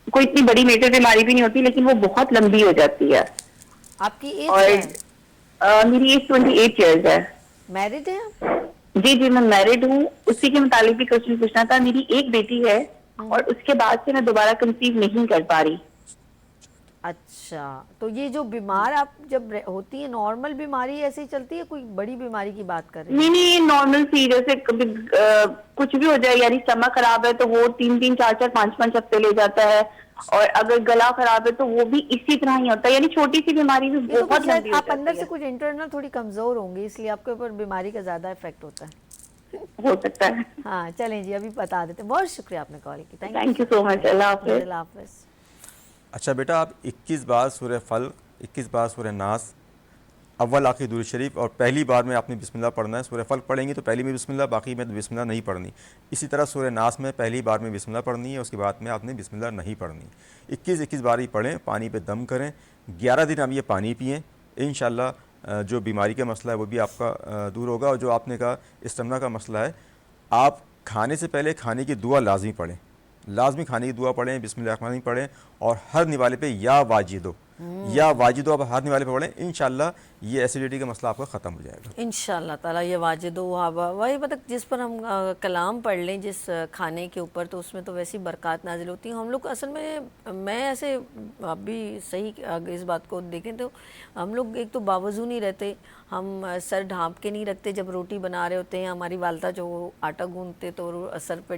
کوئی اتنی بڑی میجر بیماری بھی نہیں ہوتی لیکن وہ بہت لمبی ہو جاتی ہے. آپ کی ایج کیا ہے؟ میری ایج 28 ایئرز ہے. میرڈ ہیں آپ؟ جی جی میں میرڈ ہوں. اسی کے متعلق بھی کوشچن پوچھنا تھا. میری ایک بیٹی ہے اور اس کے بعد سے میں دوبارہ کنسیو نہیں کر پا رہی. اچھا, تو یہ جو بیمار آپ جب ہوتی ہے نارمل بیماری ایسی چلتی ہے, کوئی بڑی بیماری کی بات کر رہی ہیں؟ نہیں نارمل سی, جیسے کبھی کچھ بھی ہو جائے, یعنی اسٹمک خراب ہے تو وہ 3 4 5 ہفتے لے جاتا ہے, اور اگر گلا خراب ہے تو وہ بھی اسی طرح ہی ہوتا ہے. یعنی چھوٹی سی بیماری بھی بہت لمبی ہو آپ جاتی اندر ہے. سے کچھ انٹرنل تھوڑی کمزور ہوں گی, اس لیے آپ کے اوپر بیماری کا زیادہ افیکٹ ہوتا ہے. ہو سکتا ہے. ہاں چلیں جی ابھی بتا دیتے. بہت شکریہ آپ نے کال کی. تھینک یو سو مچ. اللہ حافظ. اللہ حافظ. اچھا بیٹا آپ 21 بار سورہ فلق, 21 بار سورہ ناس, اول آخری درود شریف, اور پہلی بار میں آپ نے بسم اللہ پڑھنا ہے. سورہ فلق پڑھیں گی تو پہلی میں بسم اللہ, باقی میں بسم اللہ نہیں پڑھنی. اسی طرح سورہ ناس میں پہلی بار میں بسم اللہ پڑھنی ہے, اس کے بعد میں آپ نے بسم اللہ نہیں پڑھنی. 21 بار ہی پڑھیں, پانی پہ دم کریں. 11 دن آپ یہ پانی پئیں, انشاءاللہ جو بیماری کا مسئلہ ہے وہ بھی آپ کا دور ہوگا. اور جو آپ نے کہا اسٹمنا کا مسئلہ ہے, آپ کھانے سے پہلے کھانے کی دعا لازمی پڑھیں, لازمی کھانے کی دعا پڑھیں, بسم اللہ الرحمن الرحیم پڑھیں, اور ہر نوالے پہ یا واجدو آپ ہر نوالے پہ پڑھیں. انشاءاللہ یہ ایسیڈیٹی کا مسئلہ آپ کا ختم ہو جائے گا انشاءاللہ تعالیٰ. یہ واجدو وہی مطلب جس پر ہم کلام پڑھ لیں جس کھانے کے اوپر, تو اس میں تو ویسی برکات نازل ہوتی ہیں. ہم لوگ اصل میں ایسے اب بھی صحیح اگر اس بات کو دیکھیں تو ہم لوگ ایک تو باوضو نہیں رہتے, ہم سر ڈھانپ کے نہیں رکھتے. جب روٹی بنا رہے ہوتے ہیں, ہماری والدہ جو آٹا گوندتے تو سر پہ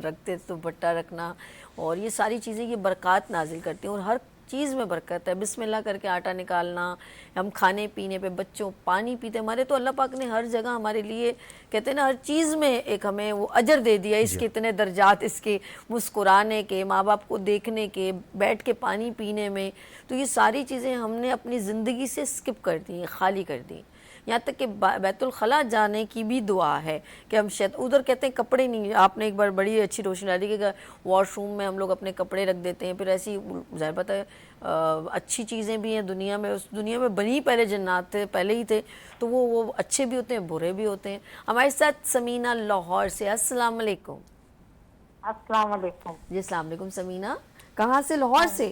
رکھتے تو بٹا رکھنا, اور یہ ساری چیزیں یہ برکات نازل کرتی ہیں, اور ہر چیز میں برکت ہے. بسم اللہ کر کے آٹا نکالنا, ہم کھانے پینے پہ, بچوں پانی پیتے, ہمارے تو اللہ پاک نے ہر جگہ ہمارے لیے کہتے ہیں نا ہر چیز میں ایک ہمیں وہ اجر دے دیا. اس کے اتنے درجات, اس کے مسکرانے کے, ماں باپ کو دیکھنے کے, بیٹھ کے پانی پینے میں, تو یہ ساری چیزیں ہم نے اپنی زندگی سے اسکپ کر دی, خالی کر دی. یہاں تک کہ بیت الخلاء جانے کی بھی دعا ہے کہ ہم ادھر کہتے ہیں کپڑے نہیں. آپ نے ایک بار بڑی اچھی روشنی ڈالی کہ واش روم میں ہم لوگ اپنے کپڑے رکھ دیتے ہیں, پھر ایسی ظاہر بات ہے اچھی چیزیں بھی ہیں دنیا میں, اس دنیا میں بنی پہلے جنات تھے, پہلے ہی تھے, تو وہ اچھے بھی ہوتے ہیں برے بھی ہوتے ہیں. ہمارے ساتھ سمینہ لاہور سے. السلام علیکم. السلام علیکم. جی السلام علیکم سمینہ, کہاں سے؟ لاہور سے.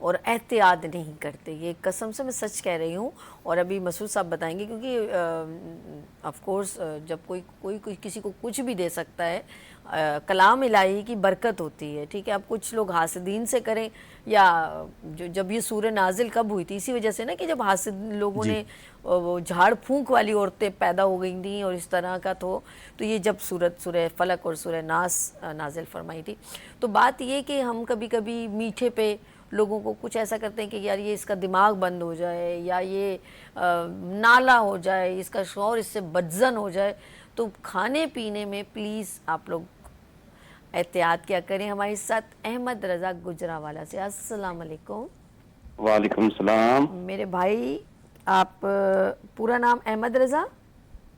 اور احتیاط نہیں کرتے. یہ قسم سے میں سچ کہہ رہی ہوں. اور ابھی مسعود صاحب بتائیں گے, کیونکہ آف کورس جب کوئی کسی کو کچھ بھی دے سکتا ہے, کلام الہی کی برکت ہوتی ہے, ٹھیک ہے. اب کچھ لوگ حاسدین سے کریں, یا جب یہ سورہ نازل کب ہوئی تھی, اسی وجہ سے نا کہ جب حاسد لوگوں نے وہ جھاڑ پھونک والی عورتیں پیدا ہو گئی تھیں اور اس طرح کا, تو یہ جب سورہ فلق اور سورہ ناس نازل فرمائی تھی. تو بات یہ کہ ہم کبھی کبھی میٹھے پہ لوگوں کو کچھ ایسا کرتے ہیں کہ یار یہ اس کا دماغ بند ہو جائے, یا یہ نالا ہو جائے, اس کا شعور اس سے بدزن ہو جائے. تو کھانے پینے میں پلیز آپ لوگ احتیاط کیا کریں. ہمارے ساتھ احمد رضا گجراوالا سے. السلام علیکم. وعلیکم السلام. میرے بھائی, آپ پورا نام احمد رضا؟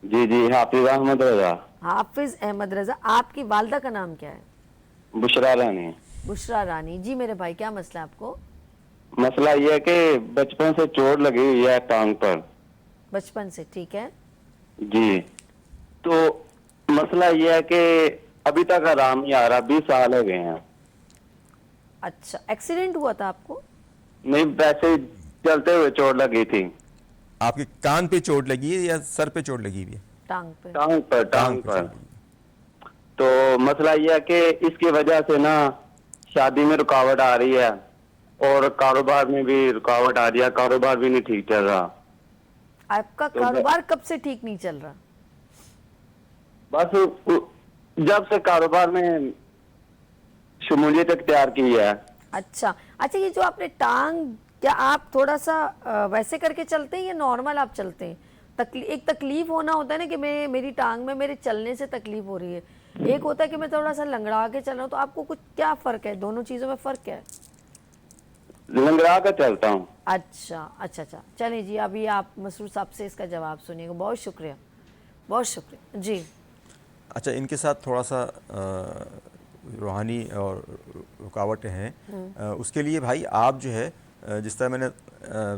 جی جی, حافظ احمد رضا. حافظ احمد رضا. آپ کی والدہ کا نام کیا ہے؟ بشرا رانی. بشرا رانی. جی میرے بھائی, کیا مسئلہ ہے آپ کو؟ مسئلہ یہ ہے کہ بچپن سے چوٹ لگی ہوئی ہے ٹانگ پر. بچپن سے, ٹھیک ہے. جی, تو مسئلہ یہ ہے کہ ابھی تک آرام نہیں آ رہا. 20 سال ہو گئے ہیں. اچھا, ایکسیڈنٹ ہوا تھا آپ کو؟ نہیں, ویسے چلتے ہوئے چوٹ لگی تھی. آپ کے کان پہ چوٹ لگی ہے یا سر پہ چوٹ لگی ہوئی ہے؟ ٹانگ پہ. ٹانگ پر. تو مسئلہ یہ ہے کہ اس کی وجہ سے نا شادی میں رکاوٹ آ رہی ہے, اور کاروبار میں بھی رکاوٹ آ رہی ہے. کاروبار بھی نہیں ٹھیک چل رہا. آپ کا کاروبار کب سے ٹھیک نہیں چل رہا؟ بس جب سے کاروبار میں شمولیت اختیار کی ہے. اچھا, یہ جو آپ نے ٹانگ, کیا آپ تھوڑا سا ویسے کر کے چلتے ہیں یا نارمل آپ چلتے ہیں؟ ایک تکلیف ہونا ہوتا ہے نا کہ میری ٹانگ میں میرے چلنے سے تکلیف ہو رہی ہے, ایک ہوتا ہے کہ میں تھوڑا سا لنگڑا کے چل رہا ہوں. تو آپ کو کچھ کیا فرق ہے دونوں چیزوں میں؟ فرق کیا ہے؟ لنگڑا کر چلتا ہوں. اچھا, چلیں جی, ابھی آپ مسعود صاحب سے اس کا جواب سنیے گا. بہت شکریہ, بہت شکریہ. جی اچھا, ان کے ساتھ تھوڑا سا روحانی اور رکاوٹیں ہیں. اس کے لیے بھائی آپ جو ہے, جس طرح میں نے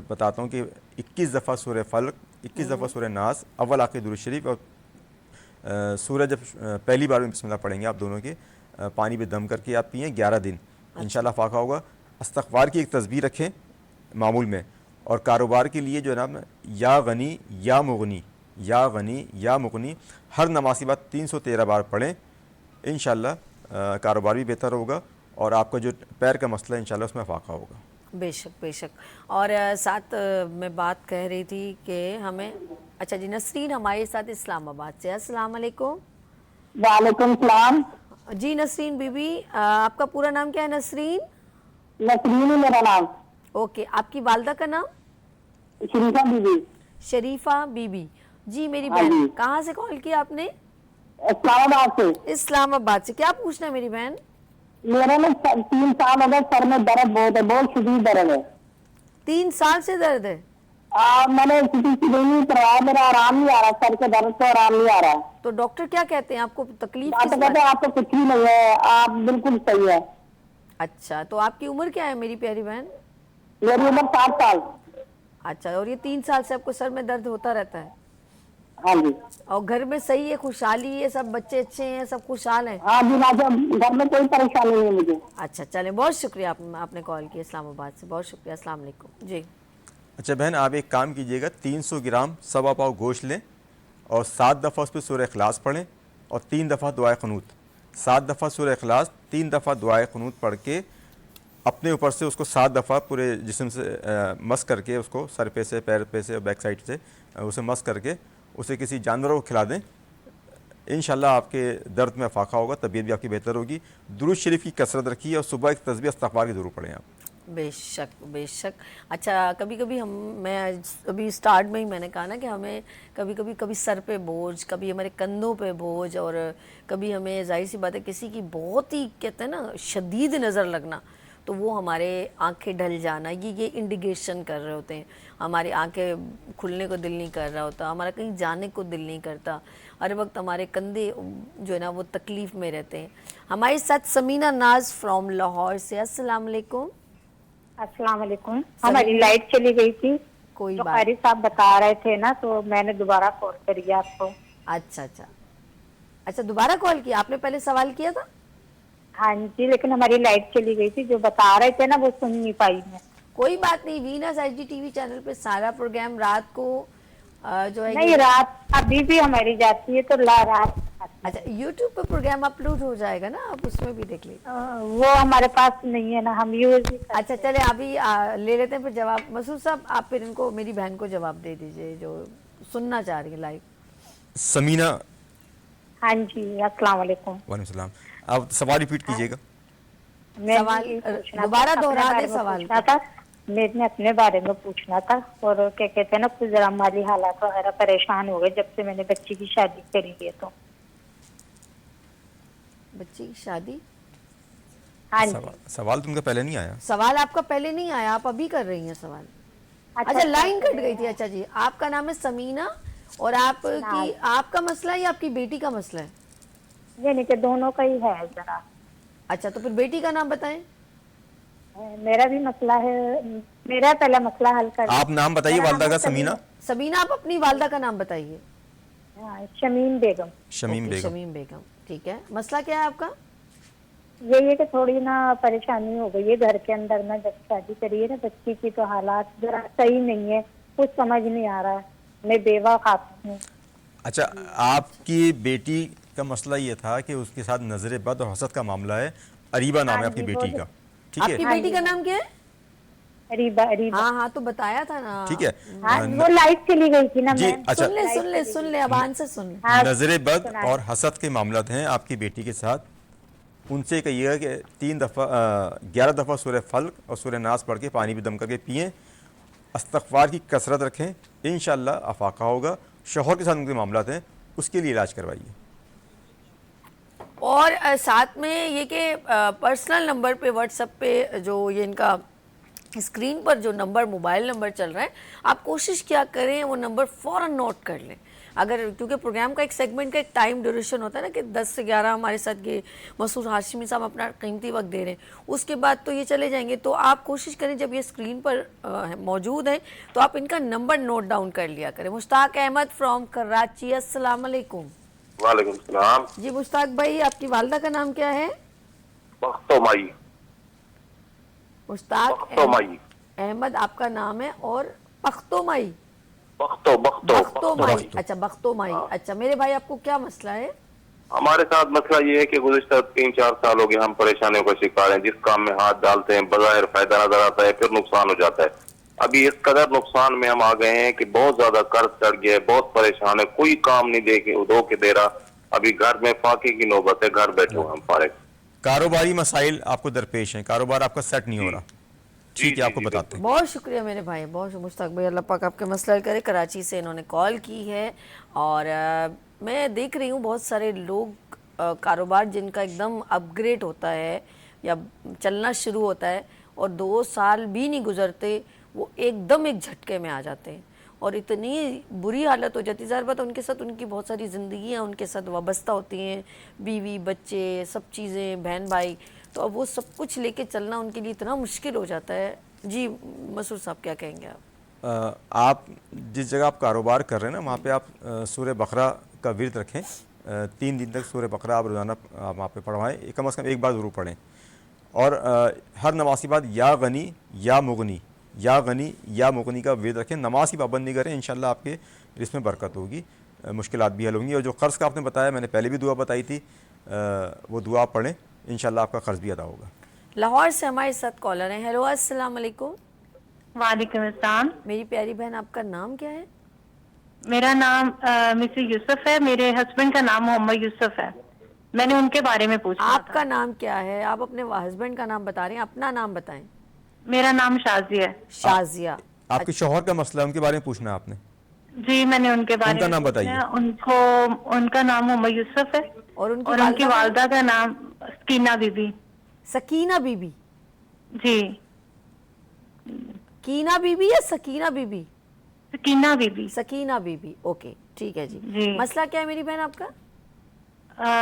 بتاتا ہوں کہ 21 دفعہ سورہ فلق, 21 دفعہ سورہ ناس, اول آخر درود شریف, اور سورہ جب پہلی بار میں بسم اللہ پڑھیں گے آپ دونوں کے, پانی پہ دم کر کے آپ پئیں 11 دن, انشاءاللہ فاقہ ہوگا. استغفار کی ایک تسبیح رکھیں معمول میں. اور کاروبار کے لیے جو ہے نا, یا غنی یا مغنی, یا غنی یا مغنی, ہر نماز کے بعد 313 بار پڑھیں. انشاءاللہ کاروبار بھی بہتر ہوگا, اور آپ کا جو پیر کا مسئلہ ہے انشاءاللہ اس میں فاقہ ہوگا. بے شک, بے شک. اور ساتھ میں بات کہہ رہی تھی کہ ہمیں, اچھا جی, نسرین ہمارے ساتھ اسلام آباد سے. السلام علیکم. وعلیکم السلام. جی نسرین بی بی, آپ کا پورا نام کیا ہے؟ نسرین. نسرین ہے میرا نام. اوکے, آپ کی والدہ کا نام؟ شریفہ بی بی. شریفہ بی بی. جی میری بہن, کہاں سے کال کیا آپ نے؟ اسلام آباد سے. اسلام آباد سے. کیا پوچھنا ہے میری بہن؟ میرے میں 3 سال ہو گئے, سر میں درد بہت شدید درد ہے. 3 سال سے درد ہے؟ میں نے کسی سے نہیں کروایا, میرا آرام نہیں آ رہا, سر کے درد سے آرام نہیں آ رہا. تو ڈاکٹر کیا کہتے ہیں آپ کو؟ تکلیف ڈاکٹر کہتے ہیں آپ کو کچھ بھی نہیں ہے, آپ بالکل صحیح ہے. اچھا, تو آپ کی عمر کیا ہے میری پیاری بہن؟ میری عمر 7 سال. اچھا, اور یہ 3 سال سے آپ کو سر میں درد ہوتا رہتا ہے؟ ہاں جی. اور گھر میں صحیح ہے, خوشحالی ہے, سب بچے اچھے ہیں, سب خوشحال ہیں؟ ہاں جی, گھر میں کوئی پریشانی نہیں ہے مجھے. اچھا چلیں, بہت شکریہ, آپ نے کال کیا اسلام آباد سے, بہت شکریہ. السلام علیکم. جی اچھا بہن, آپ ایک کام کیجئے گا, 300 گرام سوا پاؤ گوشت لیں, اور 7 دفعہ اس پہ سورہ اخلاص پڑھیں, اور 3 دفعہ دعائے قنوت. 7 دفعہ سورہ اخلاص, 3 دفعہ دعائے قنوت پڑھ کے اپنے اوپر سے اس کو 7 دفعہ پورے جسم سے مس کر کے, اس کو سر پہ سے, پیر پہ سے, بیک سائڈ سے اسے مس کر کے اسے کسی جانور کو کھلا دیں. انشاءاللہ آپ کے درد میں فاقہ ہوگا, طبیعت بھی آپ کی بہتر ہوگی. درود شریف کی کثرت رکھیے, اور صبح ایک تسبیح استغفار کی ضرور پڑھیں آپ. بے شک, بے شک. اچھا, کبھی کبھی میں ابھی سٹارٹ میں ہی میں نے کہا نا کہ ہمیں کبھی سر پہ بوجھ, کبھی ہمارے کندھوں پہ بوجھ, اور کبھی ہمیں ظاہر سی بات ہے کسی کی بہت ہی کہتے ہیں نا شدید نظر لگنا, تو وہ ہمارے آنکھیں ڈھل جانا, یہ انڈیکیشن کر رہے ہوتے ہیں. ہماری آنکھیں کھلنے کو دل نہیں کر رہا ہوتا, ہمارا کہیں جانے کو دل نہیں کرتا, ہر وقت ہمارے کندھے جو ہے نا وہ تکلیف میں رہتے ہیں. ہمارے ساتھ سمینہ ناز فرام لاہور سے. السلام علیکم. السلام علیکم. ہماری لائٹ چلی گئی تھی, کوئی تو بات. قاری صاحب بتا رہے تھے نا, تو میں نے دوبارہ کال کری آپ کو. اچھا, دوبارہ کال کیا آپ نے؟ پہلے سوال کیا تھا. ہاں جی, لیکن ہماری لائٹ چلی گئی تھی, جو بتا رہے تھے نا وہ سن نہیں پائی میں. کوئی بات نہیں, وینس IGTV چینل پہ سارا پروگرام رات کو جو ہے نہیں رات ابھی بھی ہماری جاتی ہے تو رات. اچھا یوٹیوب پہ پروگرام اپلوڈ ہو جائے گا نا, آپ اس میں بھی دیکھ لیجیے. وہ ہمارے پاس نہیں ہے نا, ہم یوز. اچھا چلے ابھی لے لیتے ہیں پھر جواب. مسعود صاحب آپ پھر ان کو, میری بہن کو جواب دے دیجئے جو سننا چاہ رہی ہے لائیو. سمینہ. ہاں جی السلام علیکم. وعلیکم السلام. آپ سوال ریپیٹ کیجیے گا. سوال دوبارہ دوہرا دیں سوال. میں نے اپنے بارے میں پوچھنا تھا, اور کیا کہتے ہیں نا کچھ ذرا مالی حالات وغیرہ پریشان ہو گئے جب سے میں نے بچی کی شادی کری ہے. تو بچی کی شادی, ہاں جی سوال تم کا پہلے نہیں آیا. سوال آپ کا پہلے نہیں آیا, آپ ابھی کر رہی ہیں سوال. اچھا لائن کٹ گئی تھی. اچھا جی, آپ کا نام ہے سمینہ, اور آپ کی, آپ کا مسئلہ ہے یا آپ کی بیٹی کا مسئلہ ہے؟ یعنی کہ دونوں کا ہی ہے ذرا. اچھا تو پھر بیٹی کا نام بتائیں. میرا بھی مسئلہ ہے, میرا پہلا مسئلہ حل کر. آپ نام بتائیے والدہ کا. سمینہ. سمینہ آپ اپنی والدہ کا نام بتائیے. شمیم بیگم. شمیم بیگم. شمیم بیگم, ٹھیک ہے. مسئلہ کیا ہے آپ کا؟ یہی ہے کہ تھوڑی نا پریشانی ہو گئی ہے گھر کے اندر نا, جب شادی کری ہے نا بچی کی تو حالات ذرا صحیح نہیں ہے, کچھ سمجھ نہیں آ رہا ہے. میں بیوہ خاتون ہوں. اچھا آپ کی بیٹی کا مسئلہ یہ تھا کہ اس کے ساتھ نظر بد اور حسد کا معاملہ ہے. اریبہ نام ہے آپ کی بیٹی کا, ٹھیک ہے؟ آپ کی بیٹی کا نام کیا ہے؟ اریبہ. ہاں تو بتایا تھا نا. ٹھیک ہے, وہ لائٹ چلی گئی تھی نا. جی اچھا سن لے ابان سے سن لے. نظر بد اور حسد کے معاملات ہیں آپ کی بیٹی کے ساتھ. ان سے کہیے گا کہ 11 دفعہ سورہ فلق اور سورہ ناس پڑھ کے پانی بھی دم کر کے پئیں, استغفار کی کثرت رکھیں, انشاءاللہ افاقہ ہوگا. شوہر کے ساتھ ان کے معاملات ہیں, اس کے لیے علاج کروائیے. اور ساتھ میں یہ کہ پرسنل نمبر پہ واٹس ایپ پہ جو یہ ان کا اسکرین پر جو نمبر موبائل نمبر چل رہا ہے, آپ کوشش کیا کریں وہ نمبر فوراً نوٹ کر لیں. اگر کیونکہ پروگرام کا ایک سیگمنٹ کا ایک ٹائم ڈیوریشن ہوتا ہے نا کہ 10 سے 11 ہمارے ساتھ یہ مسعود ہاشمی صاحب اپنا قیمتی وقت دے رہے ہیں, اس کے بعد تو یہ چلے جائیں گے. تو آپ کوشش کریں جب یہ اسکرین پر موجود ہیں تو آپ ان کا نمبر نوٹ ڈاؤن کر لیا کریں. مشتاق احمد فرام کراچی, السلام علیکم. وعلیکم السلام. جی مشتاق بھائی, آپ کی والدہ کا نام کیا ہے؟ بختومائی. مشتاق احمد آپ کا نام ہے, اور بختومائی. بختومائی. اچھا بختومائی. اچھا میرے بھائی آپ کو کیا مسئلہ ہے؟ ہمارے ساتھ مسئلہ یہ ہے کہ گزشتہ 3-4 سال ہو گئے ہم پریشانیوں کا شکار ہیں. جس کام میں ہاتھ ڈالتے ہیں بظاہر فائدہ نظر آتا ہے, پھر نقصان ہو جاتا ہے. ابھی اس قدر نقصان میں ہم آ گئے ہیں کہ بہت زیادہ قرض چڑھ گیا ہے, بہت پریشان ہے, کوئی کام نہیں دھو کے دے رہا. ابھی گھر میں فاقے کی نوبت ہے, گھر بیٹھے ہوئے ہم فارغ. کاروباری مسائل آپ کو درپیش ہیں, کاروبار آپ کا سیٹ نہیں ہو رہا. ٹھیک ہے, آپ کو بتاتے ہیں. بہت شکریہ میرے بھائی, بہت مشتاق بھائی, اللہ پاک آپ کے مسئلہ حل کرے. کراچی سے انہوں نے کال کی ہے, اور میں دیکھ رہی ہوں بہت سارے لوگ کاروبار جن کا ایک دم اپ گریڈ ہوتا ہے یا چلنا شروع ہوتا ہے اور 2 سال بھی نہیں گزرتے, وہ ایک دم ایک جھٹکے میں آ جاتے ہیں اور اتنی بری حالت ہو جاتی ہے. ظاہر بات ان کے ساتھ ان کی بہت ساری زندگیاں ان کے ساتھ وابستہ ہوتی ہیں, بیوی بچے سب چیزیں, بہن بھائی, تو اب وہ سب کچھ لے کے چلنا ان کے لیے اتنا مشکل ہو جاتا ہے. جی مسعود صاحب کیا کہیں گے آپ؟ آپ جس جگہ آپ کاروبار کر رہے ہیں نا وہاں پہ آپ سورہ بقرہ کا ورد رکھیں. 3 دن تک سورہ بقرہ آپ روزانہ وہاں پہ پڑھوائیں, کم از کم ایک بار ضرور پڑھیں. اور ہر نماز کے بعد یا غنی یا مغنی, یا غنی یا مغنی کا ورد رکھیں. نماز کی پابندی کریں, انشاءاللہ آپ کے اس میں برکت ہوگی, مشکلات بھی حل ہوں گی. اور جو قرض کا آپ نے بتایا, میں نے پہلے بھی دعا بتائی تھی, وہ دعا آپ پڑھیں, انشاءاللہ آپ کا قرض بھی ادا ہوگا. لاہور سے ہمارے ساتھ کالر ہیں. ہیلو السلام علیکم. وعلیکم السلام. میری پیاری بہن, آپ کا نام کیا ہے؟ میرا نام مسز یوسف ہے, میرے ہسبینڈ کا نام محمد یوسف ہے. میں نے ان کے بارے میں پوچھا. آپ کا نام کیا ہے؟ آپ اپنے ہسبینڈ کا نام بتا رہے ہیں, اپنا نام بتائیں. میرا نام شازیہ ہے. شازیہ. آپ کے شوہر کا مسئلہ ہے, ان کے بارے میں پوچھنا آپ نے. جی میں نے ان کے بارے میں, ان کا نام بتائیے. ان کا نام محمد یوسف ہے, اور ان کی والدہ کا نام سکینہ بی بی. سکینہ بی بی. جی کینہ بی بی یا Sakina Bibi? Sakina Bibi. Sakina Bibi. Okay ٹھیک ہے جی. جی مسئلہ کیا ہے میری بہن آپ کا؟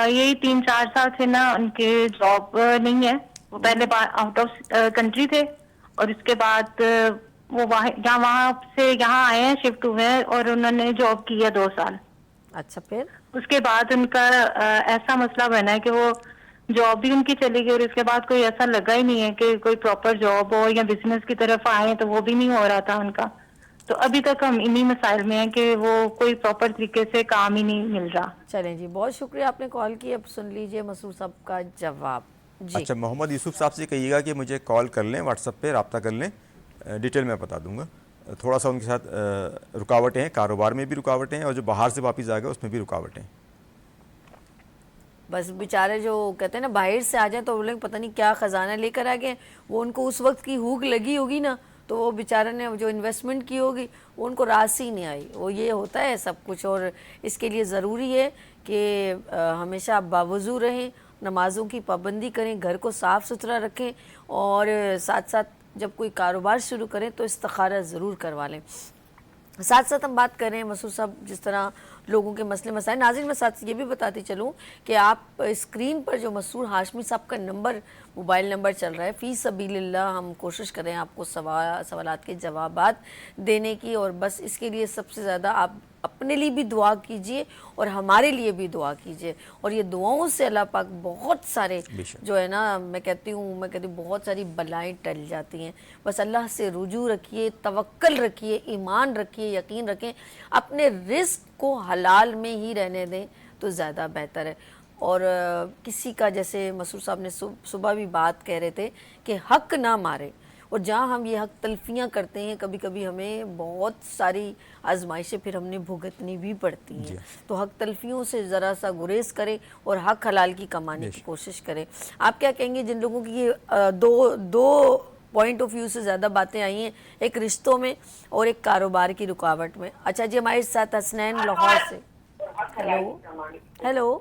یہی 3-4 سال سے نا ان کے جاب نہیں ہے. وہ پہلے آؤٹ آف کنٹری تھے, اور اس کے بعد وہ وہاں سے یہاں آئے ہیں, شفٹ ہوئے ہیں, اور انہوں نے جاب کی ہے 2 سال. اچھا پھر اس کے بعد ان کا ایسا مسئلہ بنا ہے کہ وہ جاب بھی ان کی چلی گئی اور اس کے بعد کوئی ایسا لگا ہی نہیں ہے کہ کوئی پراپر جاب ہو یا بزنس کی طرف آئے تو وہ بھی نہیں ہو رہا تھا ان کا. تو ابھی تک ہم انہی مسائل میں ہیں کہ وہ کوئی پراپر طریقے سے کام ہی نہیں مل رہا. چلیں جی, بہت شکریہ آپ نے کال کی. اب سن لیجئے مسرور صاحب کا جواب. جی اچھا, محمد یوسف صاحب سے کہیے گا کہ مجھے کال کر لیں, واٹس ایپ پہ رابطہ کر لیں, ڈیٹیل میں بتا دوں گا. تھوڑا سا ان کے ساتھ رکاوٹیں ہیں, کاروبار میں بھی رکاوٹیں ہیں, اور جو باہر سے واپس آ گئے اس میں بھی رکاوٹیں ہیں. بس بیچارے جو کہتے ہیں نا باہر سے آ جائیں تو وہ لوگ پتہ نہیں کیا خزانہ لے کر آ گئے, وہ ان کو اس وقت کی بھوک لگی ہوگی نا, تو وہ بیچارے نے جو انویسٹمنٹ کی ہوگی وہ ان کو راس ہی نہیں آئی. وہ یہ ہوتا ہے سب کچھ, اور اس کے لیے ضروری ہے کہ ہمیشہ آپ باوضو رہیں, نمازوں کی پابندی کریں, گھر کو صاف ستھرا رکھیں, اور ساتھ ساتھ جب کوئی کاروبار شروع کریں تو استخارہ ضرور کروا لیں. ساتھ ساتھ ہم بات کر رہے ہیں مسعود صاحب جس طرح لوگوں کے مسئلے مسائل. ناظرین میں ساتھ یہ بھی بتاتی چلوں کہ آپ اسکرین پر جو مسرور ہاشمی صاحب کا نمبر, موبائل نمبر چل رہا ہے, فی سبیل اللہ ہم کوشش کریں آپ کو سوالات کے جوابات دینے کی, اور بس اس کے لیے سب سے زیادہ آپ اپنے لیے بھی دعا کیجئے اور ہمارے لیے بھی دعا کیجئے. اور یہ دعاؤں سے اللہ پاک بہت سارے جو ہے نا میں کہتی ہوں بہت ساری بلائیں ٹل جاتی ہیں. بس اللہ سے رجوع رکھیے, توکل رکھیے, ایمان رکھیے, یقین رکھیں, اپنے رزق کو حلال میں ہی رہنے دیں تو زیادہ بہتر ہے. اور کسی کا جیسے مسعود صاحب نے صبح بھی بات کہہ رہے تھے کہ حق نہ مارے, اور جہاں ہم یہ حق تلفیاں کرتے ہیں کبھی کبھی ہمیں بہت ساری آزمائشیں پھر ہم نے بھگتنی بھی پڑتی ہیں. تو حق تلفیوں سے ذرا سا گریز کریں اور حق حلال کی کمانے کی کوشش کریں. آپ کیا کہیں گے جن لوگوں کی یہ دو پوائنٹ آف ویو سے زیادہ باتیں آئی ہیں, ایک رشتوں میں اور ایک کاروبار کی رکاوٹ میں. اچھا جی, ہمارے ساتھ حسنین لاہور سے. ہیلو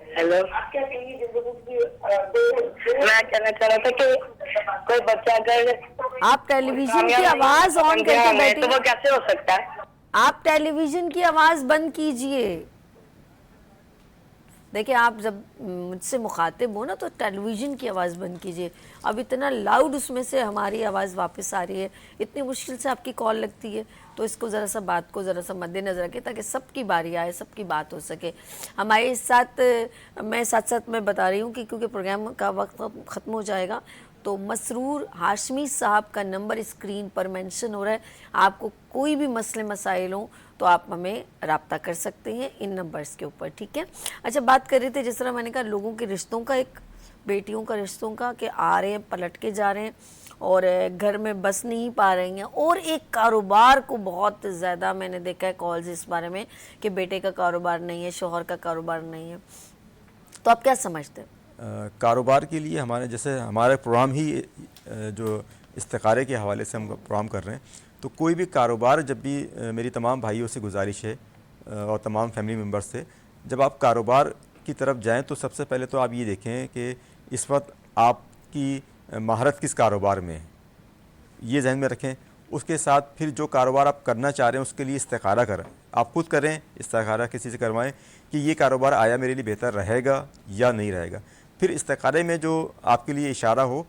میں کہنا چاہ رہا تھا کہ کوئی بچہ اگر آپ ٹیلی ویژن کی آواز آن کر کے بیٹھیں تو وہ کیسے ہو سکتا ہے؟ آپ ٹیلی ویژن کی آواز بند کیجئے. دیکھیں آپ جب مجھ سے مخاطب ہو نا تو ٹیلی ویژن کی آواز بند کیجئے. اب اتنا لاؤڈ اس میں سے ہماری آواز واپس آ رہی ہے, اتنی مشکل سے آپ کی کال لگتی ہے, تو اس کو ذرا سا بات کو ذرا سا مد نظر رکھیں تاکہ سب کی باری آئے, سب کی بات ہو سکے. ہمارے ساتھ میں ساتھ میں بتا رہی ہوں کہ کیونکہ پروگرام کا وقت ختم ہو جائے گا, تو مسرور ہاشمی صاحب کا نمبر اسکرین پر مینشن ہو رہا ہے. آپ کو کوئی بھی مسئلے مسائل ہوں تو آپ ہمیں رابطہ کر سکتے ہیں ان نمبرز کے اوپر, ٹھیک ہے. اچھا, بات کر رہے تھے جس طرح میں نے کہا لوگوں کے رشتوں کا, ایک بیٹیوں کا رشتوں کا, کہ آ رہے ہیں پلٹ کے جا رہے ہیں اور گھر میں بس نہیں پا رہی ہیں, اور ایک کاروبار کو بہت زیادہ میں نے دیکھا ہے کالز اس بارے میں کہ بیٹے کا کاروبار نہیں ہے, شوہر کا کاروبار نہیں ہے. تو آپ کیا سمجھتے ہیں؟ کاروبار کے لیے ہمارے پروگرام ہی جو استخارے کے حوالے سے ہم پروگرام کر رہے ہیں, تو کوئی بھی کاروبار جب بھی میری تمام بھائیوں سے گزارش ہے اور تمام فیملی ممبرز سے, جب آپ کاروبار کی طرف جائیں تو سب سے پہلے تو آپ یہ دیکھیں کہ اس وقت آپ کی مہارت کس کاروبار میں ہے, یہ ذہن میں رکھیں. اس کے ساتھ پھر جو کاروبار آپ کرنا چاہ رہے ہیں اس کے لیے استخارہ کریں, آپ خود کریں, استخارہ کسی سے کروائیں کہ یہ کاروبار آیا میرے لیے بہتر رہے گا یا نہیں رہے گا. پھر استخارے میں جو آپ کے لیے اشارہ ہو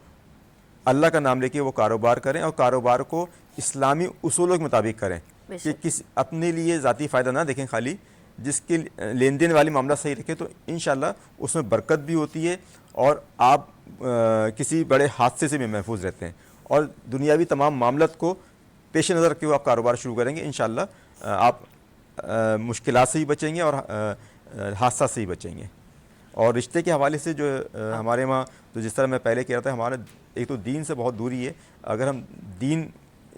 اللہ کا نام لے کے وہ کاروبار کریں, اور کاروبار کو اسلامی اصولوں کے مطابق کریں, کہ اپنے لیے ذاتی فائدہ نہ دیکھیں خالی, جس کے لین دین والی معاملہ صحیح رکھیں تو انشاءاللہ اس میں برکت بھی ہوتی ہے اور آپ کسی بڑے حادثے سے بھی محفوظ رہتے ہیں. اور دنیاوی تمام معاملات کو پیش نظر رکھتے ہوئے آپ کاروبار شروع کریں گے, انشاءاللہ آپ مشکلات سے ہی بچیں گے اور حادثہ سے ہی بچیں گے. اور رشتے کے حوالے سے جو ہمارے وہاں تو جس طرح میں پہلے کہہ رہا تھا, ہمارا ایک تو دین سے بہت دوری ہے. اگر ہم دین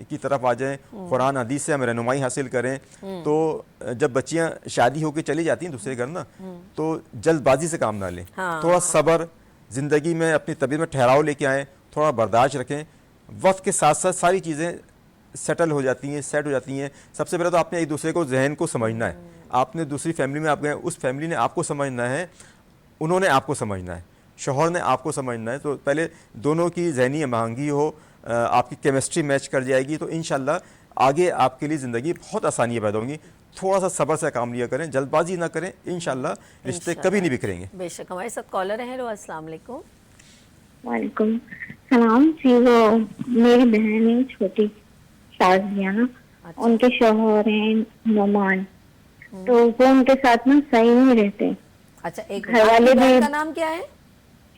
کی طرف آ جائیں, قرآن حدیث سے ہم رہنمائی حاصل کریں, تو جب بچیاں شادی ہو کے چلی جاتی ہیں دوسرے گھر نا, تو جلد بازی سے کام نہ لیں, تھوڑا صبر, زندگی میں اپنی طبیعت میں ٹھہراؤ لے کے آئیں, تھوڑا برداشت رکھیں. وقت کے ساتھ ساتھ ساری چیزیں سیٹل ہو جاتی ہیں, سیٹ ہو جاتی ہیں. سب سے پہلے تو آپ نے ایک دوسرے کو ذہن کو سمجھنا ہے. آپ نے دوسری فیملی میں آپ گئے, اس فیملی نے آپ کو سمجھنا ہے, انہوں نے آپ کو سمجھنا ہے, شوہر نے آپ کو سمجھنا ہے. تو پہلے دونوں کی ذہنی ہم آہنگی ہو, آپ کی کیمسٹری میچ کر جائے گی, تو انشاءاللہ آگے آپ کے لیے زندگی بہت آسانیاں پیدا ہوں گی. تھوڑا سا صبر سے کام لیا کریں, جلد بازی نہ کریں, انشاءاللہ رشتے کبھی نہیں بکھریں گے. بے شک. ہمارے ساتھ کالر ہیں. السلام علیکم. وعلیکم السلام جی. وہ میری بہن ہے چھوٹی شازیہ نا, ان کے شوہر ہیں نعمان, تو وہ ان کے ساتھ نا صحیح نہیں رہتے. اچھا, ایک گھر والے بھی. کا نام کیا ہے؟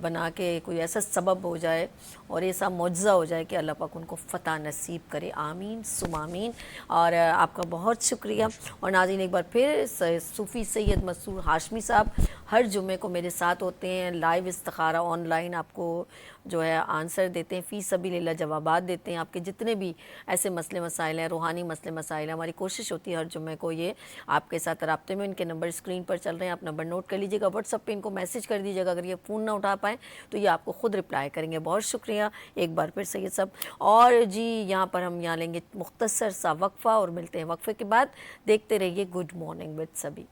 بنا کے کوئی ایسا سبب ہو جائے اور ایسا معجزہ ہو جائے کہ اللہ پاک ان کو فتح نصیب کرے. آمین ثم آمین. اور آپ کا بہت شکریہ. اور ناظرین ایک بار پھر صوفی سید مسرور ہاشمی صاحب ہر جمعے کو میرے ساتھ ہوتے ہیں, لائیو استخارہ آن لائن آپ کو جو ہے آنسر دیتے ہیں, فی سبیل اللہ جوابات دیتے ہیں. آپ کے جتنے بھی ایسے مسئلے مسائل ہیں, روحانی مسئلے مسائل ہیں, ہماری کوشش ہوتی ہے ہر جمعے کو یہ آپ کے ساتھ رابطے میں. ان کے نمبر اسکرین پر چل رہے ہیں, آپ نمبر نوٹ کر لیجیے گا, واٹس ایپ پہ ان کو میسج کر دیجیے گا. اگر یہ فون نہ اٹھا پائیں تو یہ آپ کو خود رپلائی کریں گے. بہت شکریہ ایک بار پھر سید صاحب. اور جی یہاں پر ہم یہاں لیں گے مختصر سا وقفہ اور ملتے ہیں وقفے کے بعد. دیکھتے رہیے گڈ مارننگ وتھ سبھی.